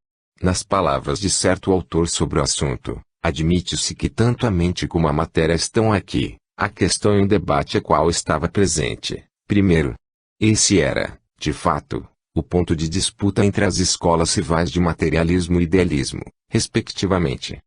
Nas palavras de certo autor sobre o assunto, admite-se que tanto a mente como a matéria estão aqui, a questão em debate é qual estava presente, primeiro. Esse era, de fato, o ponto de disputa entre as escolas rivais de materialismo e idealismo, respectivamente.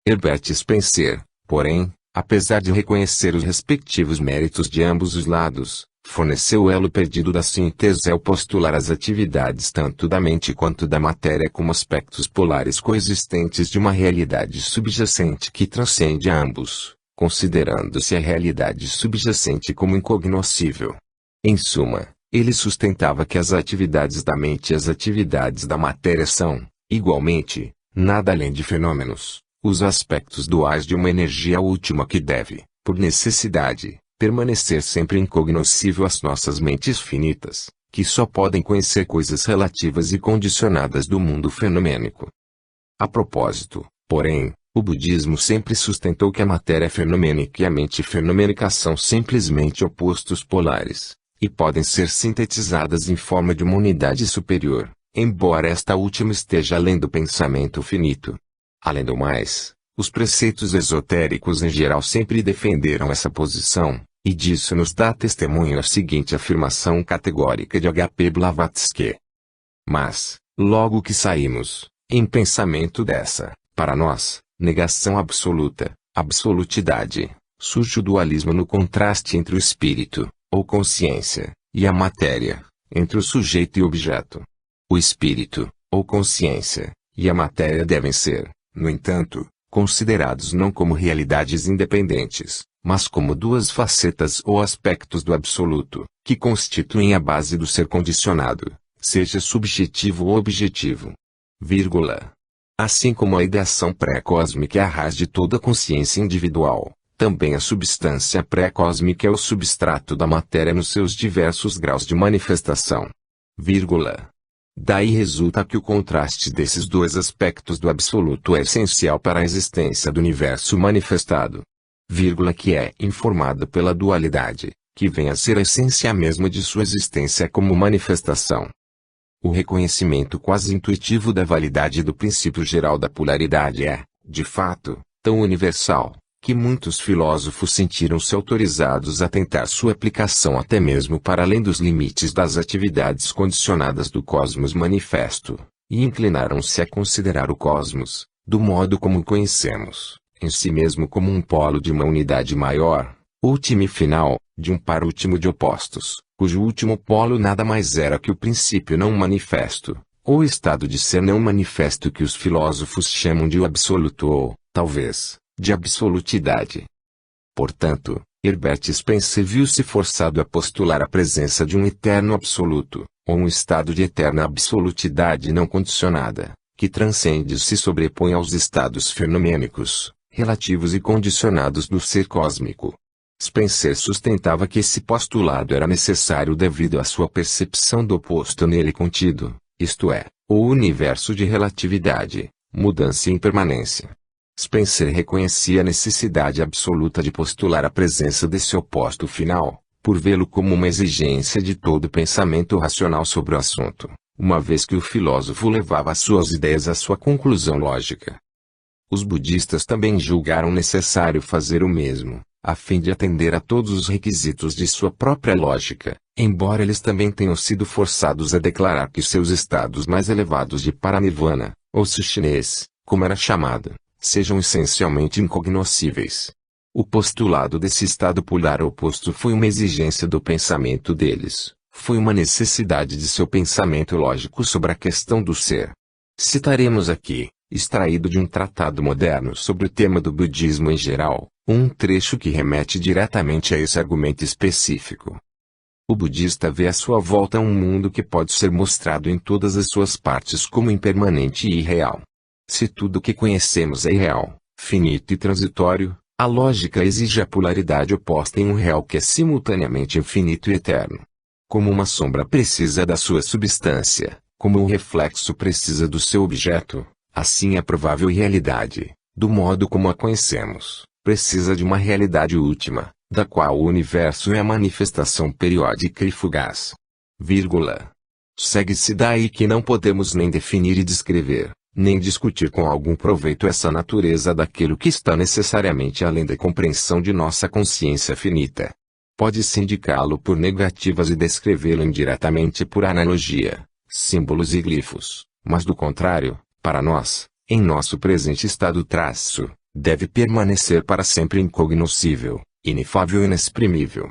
Herbert Spencer, porém, apesar de reconhecer os respectivos méritos de ambos os lados, forneceu o elo perdido da síntese ao postular as atividades tanto da mente quanto da matéria como aspectos polares coexistentes de uma realidade subjacente que transcende a ambos, considerando-se a realidade subjacente como incognoscível. Em suma, ele sustentava que as atividades da mente e as atividades da matéria são, igualmente, nada além de fenômenos, os aspectos duais de uma energia última que deve, por necessidade, permanecer sempre incognoscível às nossas mentes finitas, que só podem conhecer coisas relativas e condicionadas do mundo fenomênico. A propósito, porém, o budismo sempre sustentou que a matéria fenomênica e a mente fenomênica são simplesmente opostos polares, e podem ser sintetizadas em forma de uma unidade superior, embora esta última esteja além do pensamento finito. Além do mais, os preceitos esotéricos em geral sempre defenderam essa posição, e disso nos dá testemunho a seguinte afirmação categórica de H.P. Blavatsky. Mas, logo que saímos, em pensamento dessa, para nós, negação absoluta, absolutidade, surge o dualismo no contraste entre o espírito, ou consciência, e a matéria, entre o sujeito e o objeto. O espírito, ou consciência, e a matéria devem ser, no entanto, considerados não como realidades independentes, mas como duas facetas ou aspectos do absoluto, que constituem a base do ser condicionado, seja subjetivo ou objetivo. Vírgula. Assim como a ideação pré-cósmica é a raiz de toda consciência individual, também a substância pré-cósmica é o substrato da matéria nos seus diversos graus de manifestação. Vírgula. Daí resulta que o contraste desses dois aspectos do absoluto é essencial para a existência do universo manifestado. Vírgula, que é informado pela dualidade, que vem a ser a essência mesma de sua existência como manifestação. O reconhecimento quase intuitivo da validade do princípio geral da polaridade é, de fato, tão universal, que muitos filósofos sentiram-se autorizados a tentar sua aplicação até mesmo para além dos limites das atividades condicionadas do cosmos manifesto, e inclinaram-se a considerar o cosmos, do modo como o conhecemos, em si mesmo como um polo de uma unidade maior, última e final, de um par último de opostos, cujo último polo nada mais era que o princípio não manifesto, ou estado de ser não manifesto que os filósofos chamam de o absoluto ou, talvez, de absolutidade. Portanto, Herbert Spencer viu-se forçado a postular a presença de um eterno absoluto, ou um estado de eterna absolutidade não condicionada, que transcende e se sobrepõe aos estados fenomênicos, relativos e condicionados do ser cósmico. Spencer sustentava que esse postulado era necessário devido à sua percepção do oposto nele contido, isto é, o universo de relatividade, mudança e impermanência. Spencer reconhecia a necessidade absoluta de postular a presença desse oposto final, por vê-lo como uma exigência de todo pensamento racional sobre o assunto, uma vez que o filósofo levava suas ideias à sua conclusão lógica. Os budistas também julgaram necessário fazer o mesmo, a fim de atender a todos os requisitos de sua própria lógica, embora eles também tenham sido forçados a declarar que seus estados mais elevados de paranirvana, ou chinês, como era chamado, sejam essencialmente incognoscíveis. O postulado desse estado polar oposto foi uma exigência do pensamento deles, foi uma necessidade de seu pensamento lógico sobre a questão do ser. Citaremos aqui, extraído de um tratado moderno sobre o tema do budismo em geral, um trecho que remete diretamente a esse argumento específico. O budista vê à sua volta um mundo que pode ser mostrado em todas as suas partes como impermanente e irreal. Se tudo o que conhecemos é irreal, finito e transitório, a lógica exige a polaridade oposta em um real que é simultaneamente infinito e eterno. Como uma sombra precisa da sua substância, como um reflexo precisa do seu objeto, assim a provável realidade, do modo como a conhecemos, precisa de uma realidade última, da qual o universo é a manifestação periódica e fugaz. Segue-se daí que não podemos nem definir e descrever, nem discutir com algum proveito essa natureza daquilo que está necessariamente além da compreensão de nossa consciência finita. Pode-se indicá-lo por negativas e descrevê-lo indiretamente por analogia, símbolos e glifos, mas do contrário, para nós, em nosso presente estado deve permanecer para sempre incognoscível, inefável e inexprimível.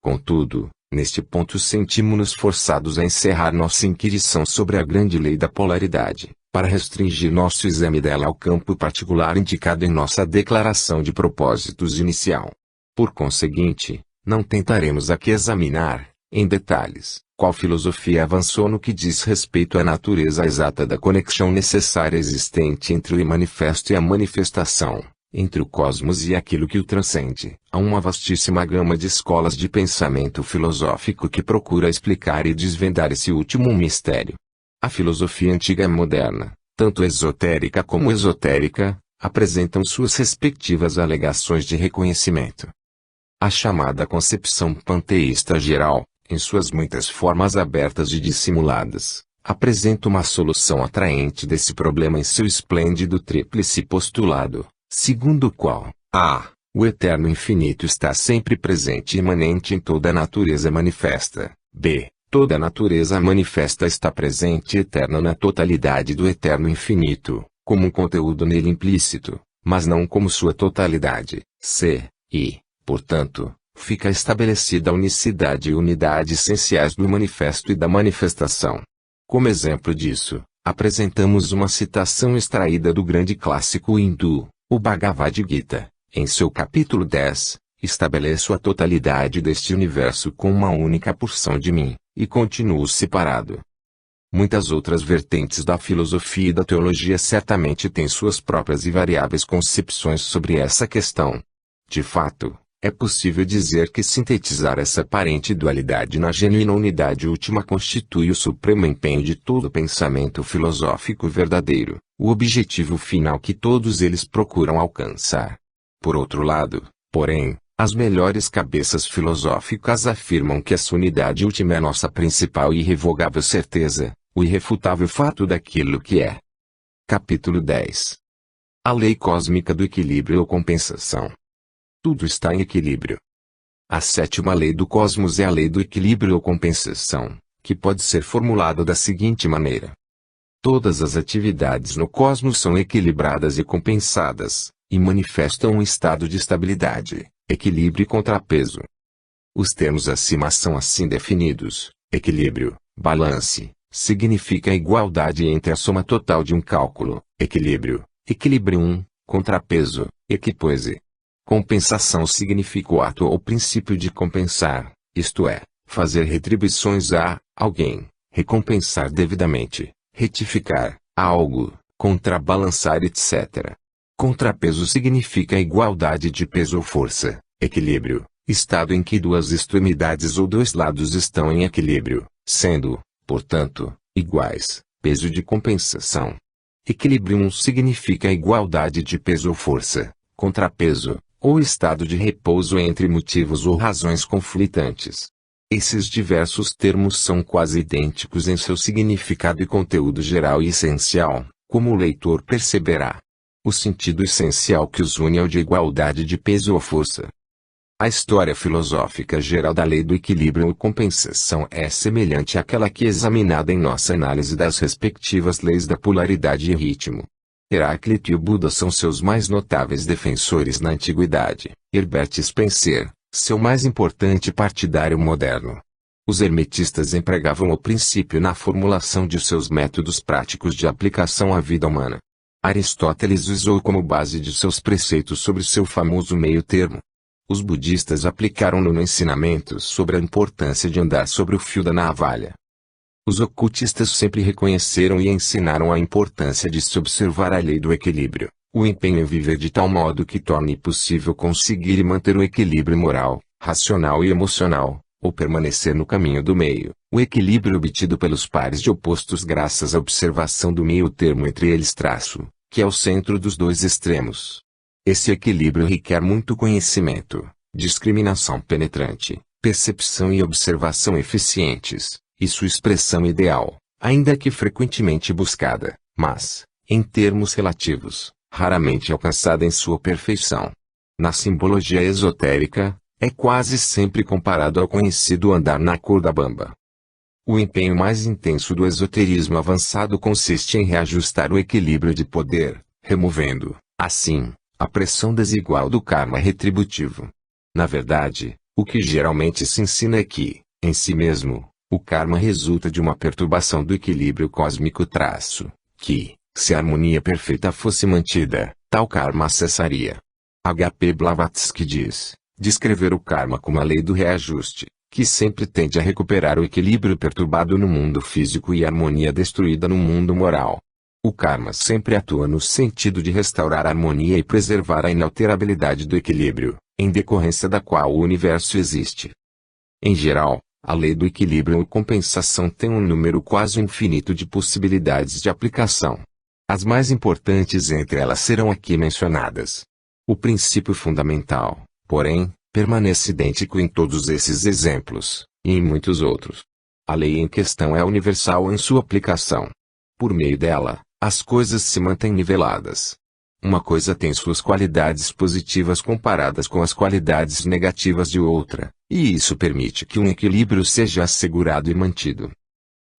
Contudo, neste ponto sentimos-nos forçados a encerrar nossa inquirição sobre a grande lei da polaridade, para restringir nosso exame dela ao campo particular indicado em nossa declaração de propósitos inicial. Por conseguinte, não tentaremos aqui examinar, em detalhes, qual filosofia avançou no que diz respeito à natureza exata da conexão necessária existente entre o imanifesto e a manifestação, entre o cosmos e aquilo que o transcende. Há uma vastíssima gama de escolas de pensamento filosófico que procura explicar e desvendar esse último mistério. A filosofia antiga e moderna, tanto esotérica como esotérica, apresentam suas respectivas alegações de reconhecimento. A chamada concepção panteísta geral, em suas muitas formas abertas e dissimuladas, apresenta uma solução atraente desse problema em seu esplêndido tríplice postulado, segundo o qual, a. O eterno infinito está sempre presente e imanente em toda a natureza manifesta, b. Toda a natureza manifesta está presente e eterna na totalidade do eterno infinito, como um conteúdo nele implícito, mas não como sua totalidade, c. E, portanto, fica estabelecida a unicidade e unidade essenciais do manifesto e da manifestação. Como exemplo disso, apresentamos uma citação extraída do grande clássico hindu, o Bhagavad Gita. Em seu capítulo 10, estabeleço a totalidade deste universo com uma única porção de mim, e continuo separado. Muitas outras vertentes da filosofia e da teologia certamente têm suas próprias e variáveis concepções sobre essa questão. De fato, é possível dizer que sintetizar essa aparente dualidade na genuína unidade última constitui o supremo empenho de todo pensamento filosófico verdadeiro, o objetivo final que todos eles procuram alcançar. Por outro lado, porém, as melhores cabeças filosóficas afirmam que essa unidade última é nossa principal e irrevogável certeza, o irrefutável fato daquilo que é. Capítulo 10. A lei cósmica do equilíbrio ou compensação. Tudo está em equilíbrio. A sétima lei do cosmos é a lei do equilíbrio ou compensação, que pode ser formulada da seguinte maneira. Todas as atividades no cosmos são equilibradas e compensadas, e manifestam um estado de estabilidade, equilíbrio e contrapeso. Os termos acima são assim definidos: equilíbrio, balance, significa a igualdade entre a soma total de um cálculo, equilíbrio, equilibrium, contrapeso, equipoise. Compensação significa o ato ou princípio de compensar, isto é, fazer retribuições a alguém, recompensar devidamente, retificar algo, contrabalançar, etc. Contrapeso significa igualdade de peso ou força, equilíbrio, estado em que duas extremidades ou dois lados estão em equilíbrio, sendo, portanto, iguais, peso de compensação. Equilibrium significa igualdade de peso ou força, contrapeso, ou estado de repouso entre motivos ou razões conflitantes. Esses diversos termos são quase idênticos em seu significado e conteúdo geral e essencial, como o leitor perceberá. O sentido essencial que os une é o de igualdade de peso ou força. A história filosófica geral da lei do equilíbrio ou compensação é semelhante àquela que é examinada em nossa análise das respectivas leis da polaridade e ritmo. Heráclito e o Buda são seus mais notáveis defensores na antiguidade, Herbert Spencer, seu mais importante partidário moderno. Os hermetistas empregavam o princípio na formulação de seus métodos práticos de aplicação à vida humana. Aristóteles usou como base de seus preceitos sobre seu famoso meio-termo. Os budistas aplicaram-no no ensinamento sobre a importância de andar sobre o fio da navalha. Os ocultistas sempre reconheceram e ensinaram a importância de se observar a lei do equilíbrio, o empenho em viver de tal modo que torne possível conseguir e manter o equilíbrio moral, racional e emocional, ou permanecer no caminho do meio, o equilíbrio obtido pelos pares de opostos graças à observação do meio-termo entre eles traço, que é o centro dos dois extremos. Esse equilíbrio requer muito conhecimento, discriminação penetrante, percepção e observação eficientes, e sua expressão ideal, ainda que frequentemente buscada, mas, em termos relativos, raramente alcançada em sua perfeição. Na simbologia esotérica, é quase sempre comparado ao conhecido andar na corda bamba. O empenho mais intenso do esoterismo avançado consiste em reajustar o equilíbrio de poder, removendo, assim, a pressão desigual do karma retributivo. Na verdade, o que geralmente se ensina é que, em si mesmo, o karma resulta de uma perturbação do equilíbrio cósmico traço, que, se a harmonia perfeita fosse mantida, tal karma cessaria. H.P. Blavatsky diz, descrever o karma como a lei do reajuste, que sempre tende a recuperar o equilíbrio perturbado no mundo físico e a harmonia destruída no mundo moral. O karma sempre atua no sentido de restaurar a harmonia e preservar a inalterabilidade do equilíbrio, em decorrência da qual o universo existe. Em geral, a lei do equilíbrio ou compensação tem um número quase infinito de possibilidades de aplicação. As mais importantes entre elas serão aqui mencionadas. O princípio fundamental, porém, permanece idêntico em todos esses exemplos, e em muitos outros. A lei em questão é universal em sua aplicação. Por meio dela, as coisas se mantêm niveladas. Uma coisa tem suas qualidades positivas comparadas com as qualidades negativas de outra, e isso permite que um equilíbrio seja assegurado e mantido.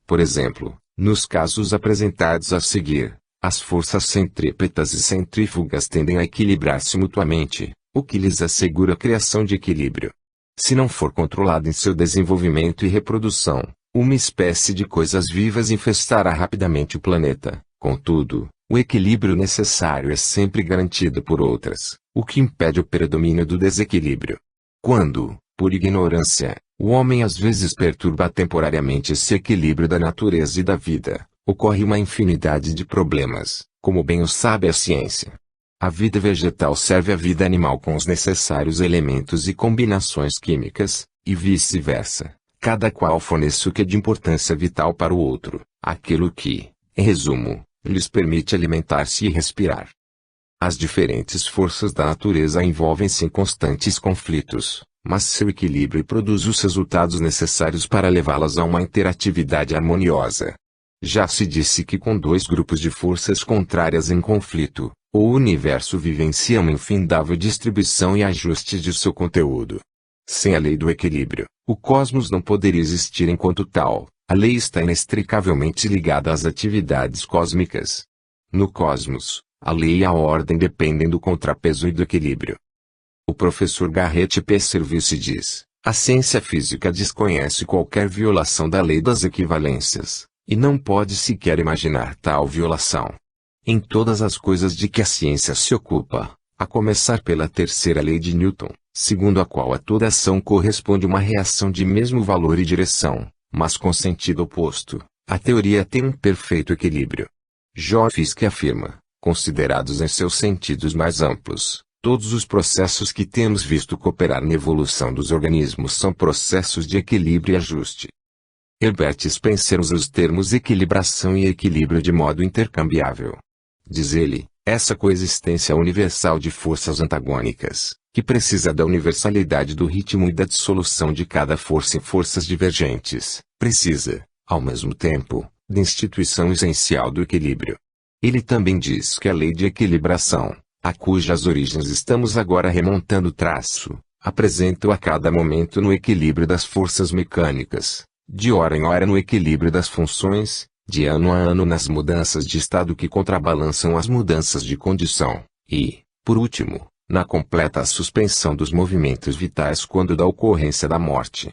Por exemplo, nos casos apresentados a seguir, as forças centrípetas e centrífugas tendem a equilibrar-se mutuamente, o que lhes assegura a criação de equilíbrio. Se não for controlado em seu desenvolvimento e reprodução, uma espécie de coisas vivas infestará rapidamente o planeta. Contudo, o equilíbrio necessário é sempre garantido por outras, o que impede o predomínio do desequilíbrio. Quando, por ignorância, o homem às vezes perturba temporariamente esse equilíbrio da natureza e da vida, ocorre uma infinidade de problemas, como bem o sabe a ciência. A vida vegetal serve à vida animal com os necessários elementos e combinações químicas, e vice-versa, cada qual fornece o que é de importância vital para o outro, aquilo que, em resumo, lhes permite alimentar-se e respirar. As diferentes forças da natureza envolvem-se em constantes conflitos, mas seu equilíbrio produz os resultados necessários para levá-las a uma interatividade harmoniosa. Já se disse que com dois grupos de forças contrárias em conflito, o universo vivencia uma infindável distribuição e ajuste de seu conteúdo. Sem a lei do equilíbrio, o cosmos não poderia existir enquanto tal. A lei está inextricavelmente ligada às atividades cósmicas. No cosmos, a lei e a ordem dependem do contrapeso e do equilíbrio. O professor Garrett P. Service diz, a ciência física desconhece qualquer violação da lei das equivalências, e não pode sequer imaginar tal violação. Em todas as coisas de que a ciência se ocupa, A começar pela terceira lei de Newton, segundo a qual a toda ação corresponde uma reação de mesmo valor e direção, mas com sentido oposto, a teoria tem um perfeito equilíbrio. John Fiske afirma, considerados em seus sentidos mais amplos, todos os processos que temos visto cooperar na evolução dos organismos são processos de equilíbrio e ajuste. Herbert Spencer usa os termos equilibração e equilíbrio de modo intercambiável. Diz ele, essa coexistência universal de forças antagônicas, que precisa da universalidade do ritmo e da dissolução de cada força em forças divergentes, precisa, ao mesmo tempo, da instituição essencial do equilíbrio. Ele também diz que a lei de equilibração, a cujas origens estamos agora remontando o traço, apresenta-o a cada momento no equilíbrio das forças mecânicas, de hora em hora no equilíbrio das funções, de ano a ano nas mudanças de estado que contrabalançam as mudanças de condição, e, por último, na completa suspensão dos movimentos vitais quando da ocorrência da morte.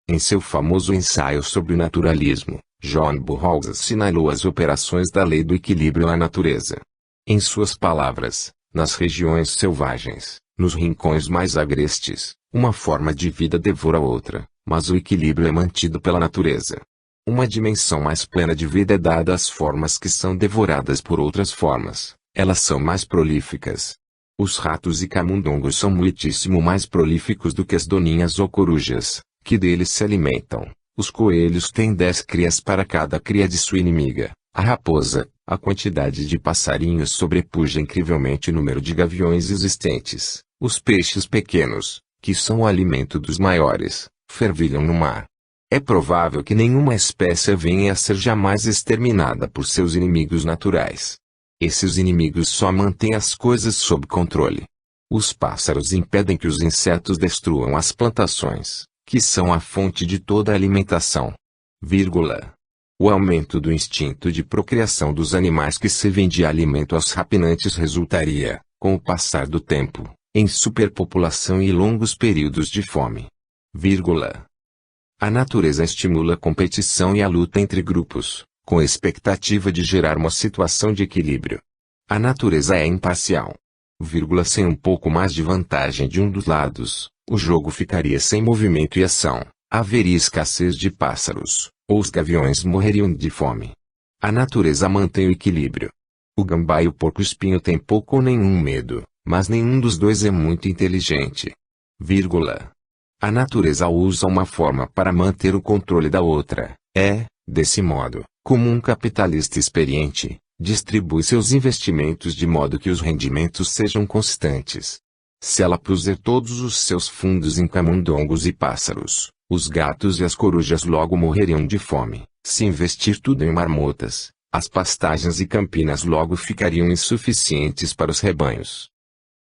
Em seu famoso ensaio sobre o naturalismo, John Burroughs assinalou as operações da lei do equilíbrio na natureza. Em suas palavras, nas regiões selvagens, nos rincões mais agrestes, uma forma de vida devora a outra, mas o equilíbrio é mantido pela natureza. Uma dimensão mais plena de vida é dada às formas que são devoradas por outras formas, elas são mais prolíficas. Os ratos e camundongos são muitíssimo mais prolíficos do que as doninhas ou corujas, que deles se alimentam. Os coelhos têm 10 crias para cada cria de sua inimiga. A raposa, a quantidade de passarinhos sobrepuja incrivelmente o número de gaviões existentes. Os peixes pequenos, que são o alimento dos maiores, fervilham no mar. É provável que nenhuma espécie venha a ser jamais exterminada por seus inimigos naturais. Esses inimigos só mantêm as coisas sob controle. Os pássaros impedem que os insetos destruam as plantações, que são a fonte de toda a alimentação. O aumento do instinto de procriação dos animais que servem de alimento aos rapinantes resultaria, com o passar do tempo, em superpopulação e longos períodos de fome. A natureza estimula a competição e a luta entre grupos, com a expectativa de gerar uma situação de equilíbrio. A natureza é imparcial. Sem um pouco mais de vantagem de um dos lados, o jogo ficaria sem movimento e ação, haveria escassez de pássaros, ou os gaviões morreriam de fome. A natureza mantém o equilíbrio. O gambá e o porco-espinho têm pouco ou nenhum medo, mas nenhum dos dois é muito inteligente. A natureza usa uma forma para manter o controle da outra, desse modo, como um capitalista experiente, distribui seus investimentos de modo que os rendimentos sejam constantes. Se ela puser todos os seus fundos em camundongos e pássaros, os gatos e as corujas logo morreriam de fome. Se investir tudo em marmotas, as pastagens e campinas logo ficariam insuficientes para os rebanhos.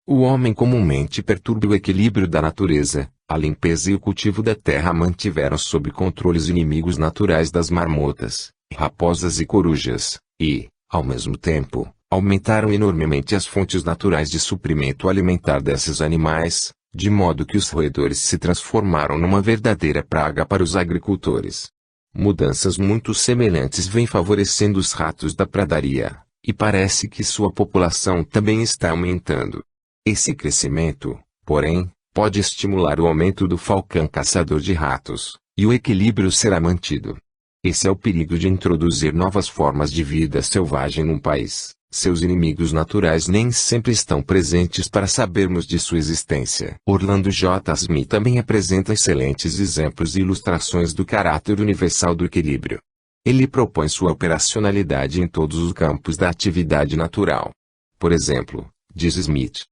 O homem comumente perturba o equilíbrio da natureza. A limpeza e o cultivo da terra mantiveram sob controle os inimigos naturais das marmotas, raposas e corujas, e, ao mesmo tempo, aumentaram enormemente as fontes naturais de suprimento alimentar desses animais, de modo que os roedores se transformaram numa verdadeira praga para os agricultores. Mudanças muito semelhantes vêm favorecendo os ratos da pradaria, e parece que sua população também está aumentando. Esse crescimento, porém, pode estimular o aumento do falcão caçador de ratos, e o equilíbrio será mantido. Esse é o perigo de introduzir novas formas de vida selvagem num país. Seus inimigos naturais nem sempre estão presentes para sabermos de sua existência. Orlando J. Smith também apresenta excelentes exemplos e ilustrações do caráter universal do equilíbrio. Ele propõe sua operacionalidade em todos os campos da atividade natural. Por exemplo, diz Smith,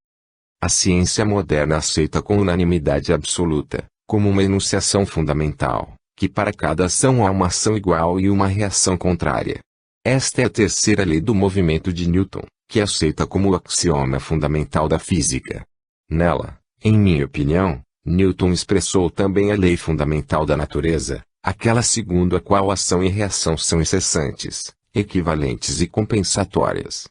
a ciência moderna aceita com unanimidade absoluta, como uma enunciação fundamental, que para cada ação há uma ação igual e uma reação contrária. Esta é a terceira lei do movimento de Newton, que é aceita como o axioma fundamental da física. Nela, em minha opinião, Newton expressou também a lei fundamental da natureza, aquela segundo a qual ação e reação são incessantes, equivalentes e compensatórias.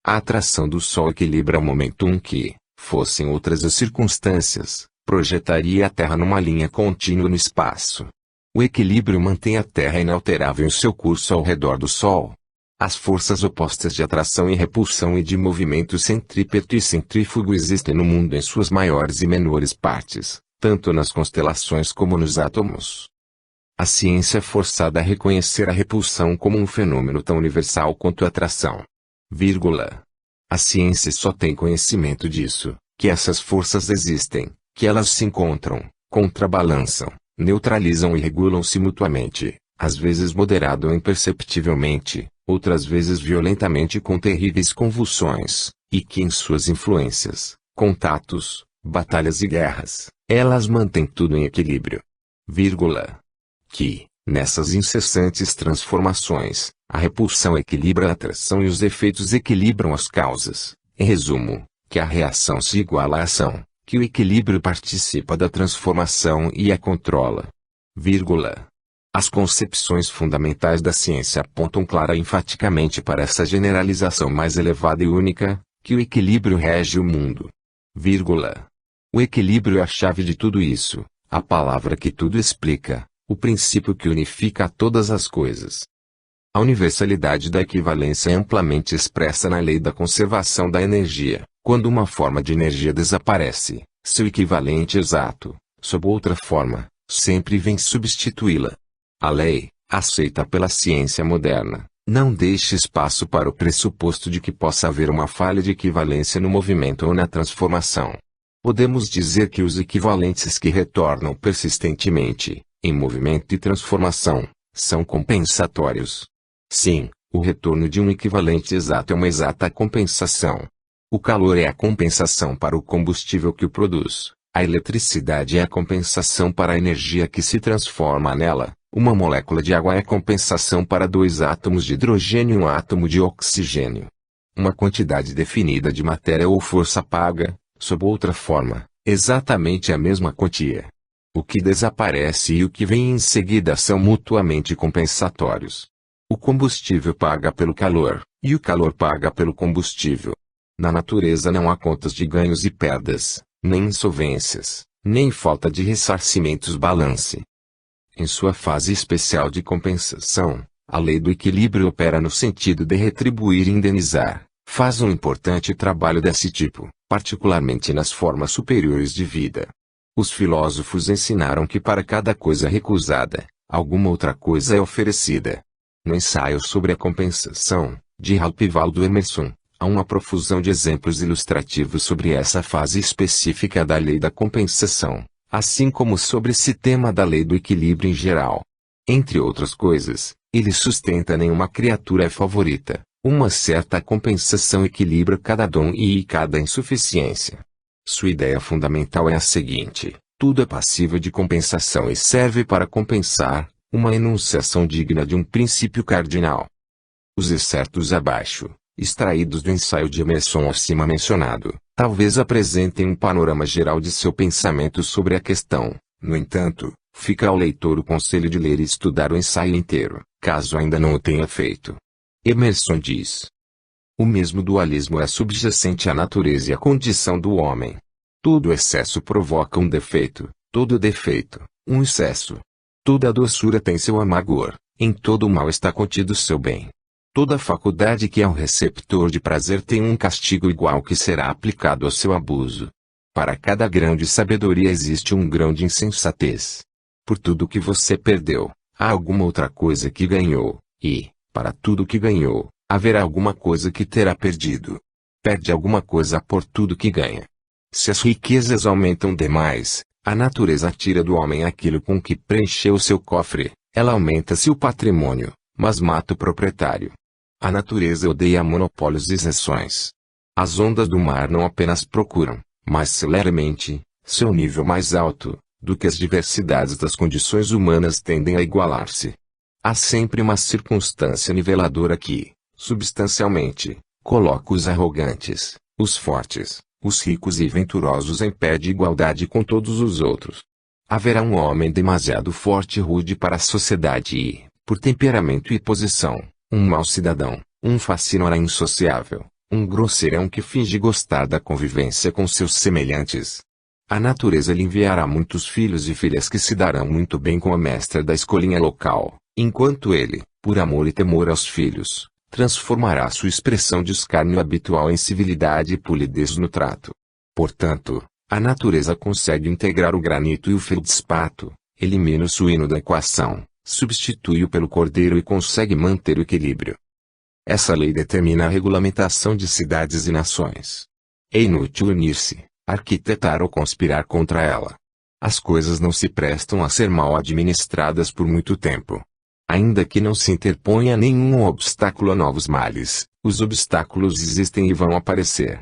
A atração do Sol equilibra o momentum que, fossem outras as circunstâncias, projetaria a Terra numa linha contínua no espaço. O equilíbrio mantém a Terra inalterável em seu curso ao redor do Sol. As forças opostas de atração e repulsão e de movimento centrípeto e centrífugo existem no mundo em suas maiores e menores partes, tanto nas constelações como nos átomos. A ciência é forçada a reconhecer a repulsão como um fenômeno tão universal quanto a atração. A ciência só tem conhecimento disso, que essas forças existem, que elas se encontram, contrabalançam, neutralizam e regulam-se mutuamente, às vezes moderado ou imperceptivelmente, outras vezes violentamente com terríveis convulsões, e que em suas influências, contatos, batalhas e guerras, elas mantêm tudo em equilíbrio. Que, nessas incessantes transformações, a repulsão equilibra a atração e os efeitos equilibram as causas. Em resumo, que a reação se iguala à ação, que o equilíbrio participa da transformação e a controla. As concepções fundamentais da ciência apontam clara e enfaticamente para essa generalização mais elevada e única, que o equilíbrio rege o mundo. O equilíbrio é a chave de tudo isso, a palavra que tudo explica, o princípio que unifica todas as coisas. A universalidade da equivalência é amplamente expressa na lei da conservação da energia. Quando uma forma de energia desaparece, seu equivalente exato, sob outra forma, sempre vem substituí-la. A lei, aceita pela ciência moderna, não deixa espaço para o pressuposto de que possa haver uma falha de equivalência no movimento ou na transformação. Podemos dizer que os equivalentes que retornam persistentemente, em movimento e transformação, são compensatórios. Sim, o retorno de um equivalente exato é uma exata compensação. O calor é a compensação para o combustível que o produz, a eletricidade é a compensação para a energia que se transforma nela, uma molécula de água é a compensação para 2 átomos de hidrogênio e um átomo de oxigênio. Uma quantidade definida de matéria ou força paga, sob outra forma, exatamente a mesma quantia. O que desaparece e o que vem em seguida são mutuamente compensatórios. O combustível paga pelo calor, e o calor paga pelo combustível. Na natureza não há contas de ganhos e perdas, nem insolvências, nem falta de ressarcimentos balance. Em sua fase especial de compensação, a lei do equilíbrio opera no sentido de retribuir e indenizar, faz um importante trabalho desse tipo, particularmente nas formas superiores de vida. Os filósofos ensinaram que para cada coisa recusada, alguma outra coisa é oferecida. No ensaio sobre a compensação, de Ralph Waldo Emerson, há uma profusão de exemplos ilustrativos sobre essa fase específica da lei da compensação, assim como sobre esse tema da lei do equilíbrio em geral. Entre outras coisas, ele sustenta nenhuma criatura é favorita, uma certa compensação equilibra cada dom e cada insuficiência. Sua ideia fundamental é a seguinte: tudo é passível de compensação e serve para compensar, uma enunciação digna de um princípio cardinal. Os excertos abaixo, extraídos do ensaio de Emerson acima mencionado, talvez apresentem um panorama geral de seu pensamento sobre a questão. No entanto, fica ao leitor o conselho de ler e estudar o ensaio inteiro, caso ainda não o tenha feito. Emerson diz: o mesmo dualismo é subjacente à natureza e à condição do homem. Todo excesso provoca um defeito, todo defeito, um excesso. Toda doçura tem seu amargor, em todo mal está contido seu bem. Toda faculdade que é um receptor de prazer tem um castigo igual que será aplicado ao seu abuso. Para cada grão de sabedoria existe um grão de insensatez. Por tudo que você perdeu, há alguma outra coisa que ganhou, e, para tudo que ganhou, haverá alguma coisa que terá perdido. Perde alguma coisa por tudo que ganha. Se as riquezas aumentam demais, a natureza tira do homem aquilo com que preencheu seu cofre, ela aumenta seu patrimônio, mas mata o proprietário. A natureza odeia monopólios e exceções. As ondas do mar não apenas procuram, mais celeremente, seu nível mais alto, do que as diversidades das condições humanas tendem a igualar-se. Há sempre uma circunstância niveladora que, substancialmente, coloca os arrogantes, os fortes, os ricos e venturosos em pé de igualdade com todos os outros. Haverá um homem demasiado forte e rude para a sociedade e, por temperamento e posição, um mau cidadão, um facínora insociável, um grosseirão que finge gostar da convivência com seus semelhantes. A natureza lhe enviará muitos filhos e filhas que se darão muito bem com a mestra da escolinha local, enquanto ele, por amor e temor aos filhos, transformará sua expressão de escárnio habitual em civilidade e polidez no trato. Portanto, a natureza consegue integrar o granito e o feldspato, elimina o suíno da equação, substitui-o pelo cordeiro e consegue manter o equilíbrio. Essa lei determina a regulamentação de cidades e nações. É inútil unir-se, arquitetar ou conspirar contra ela. As coisas não se prestam a ser mal administradas por muito tempo. Ainda que não se interponha nenhum obstáculo a novos males, os obstáculos existem e vão aparecer.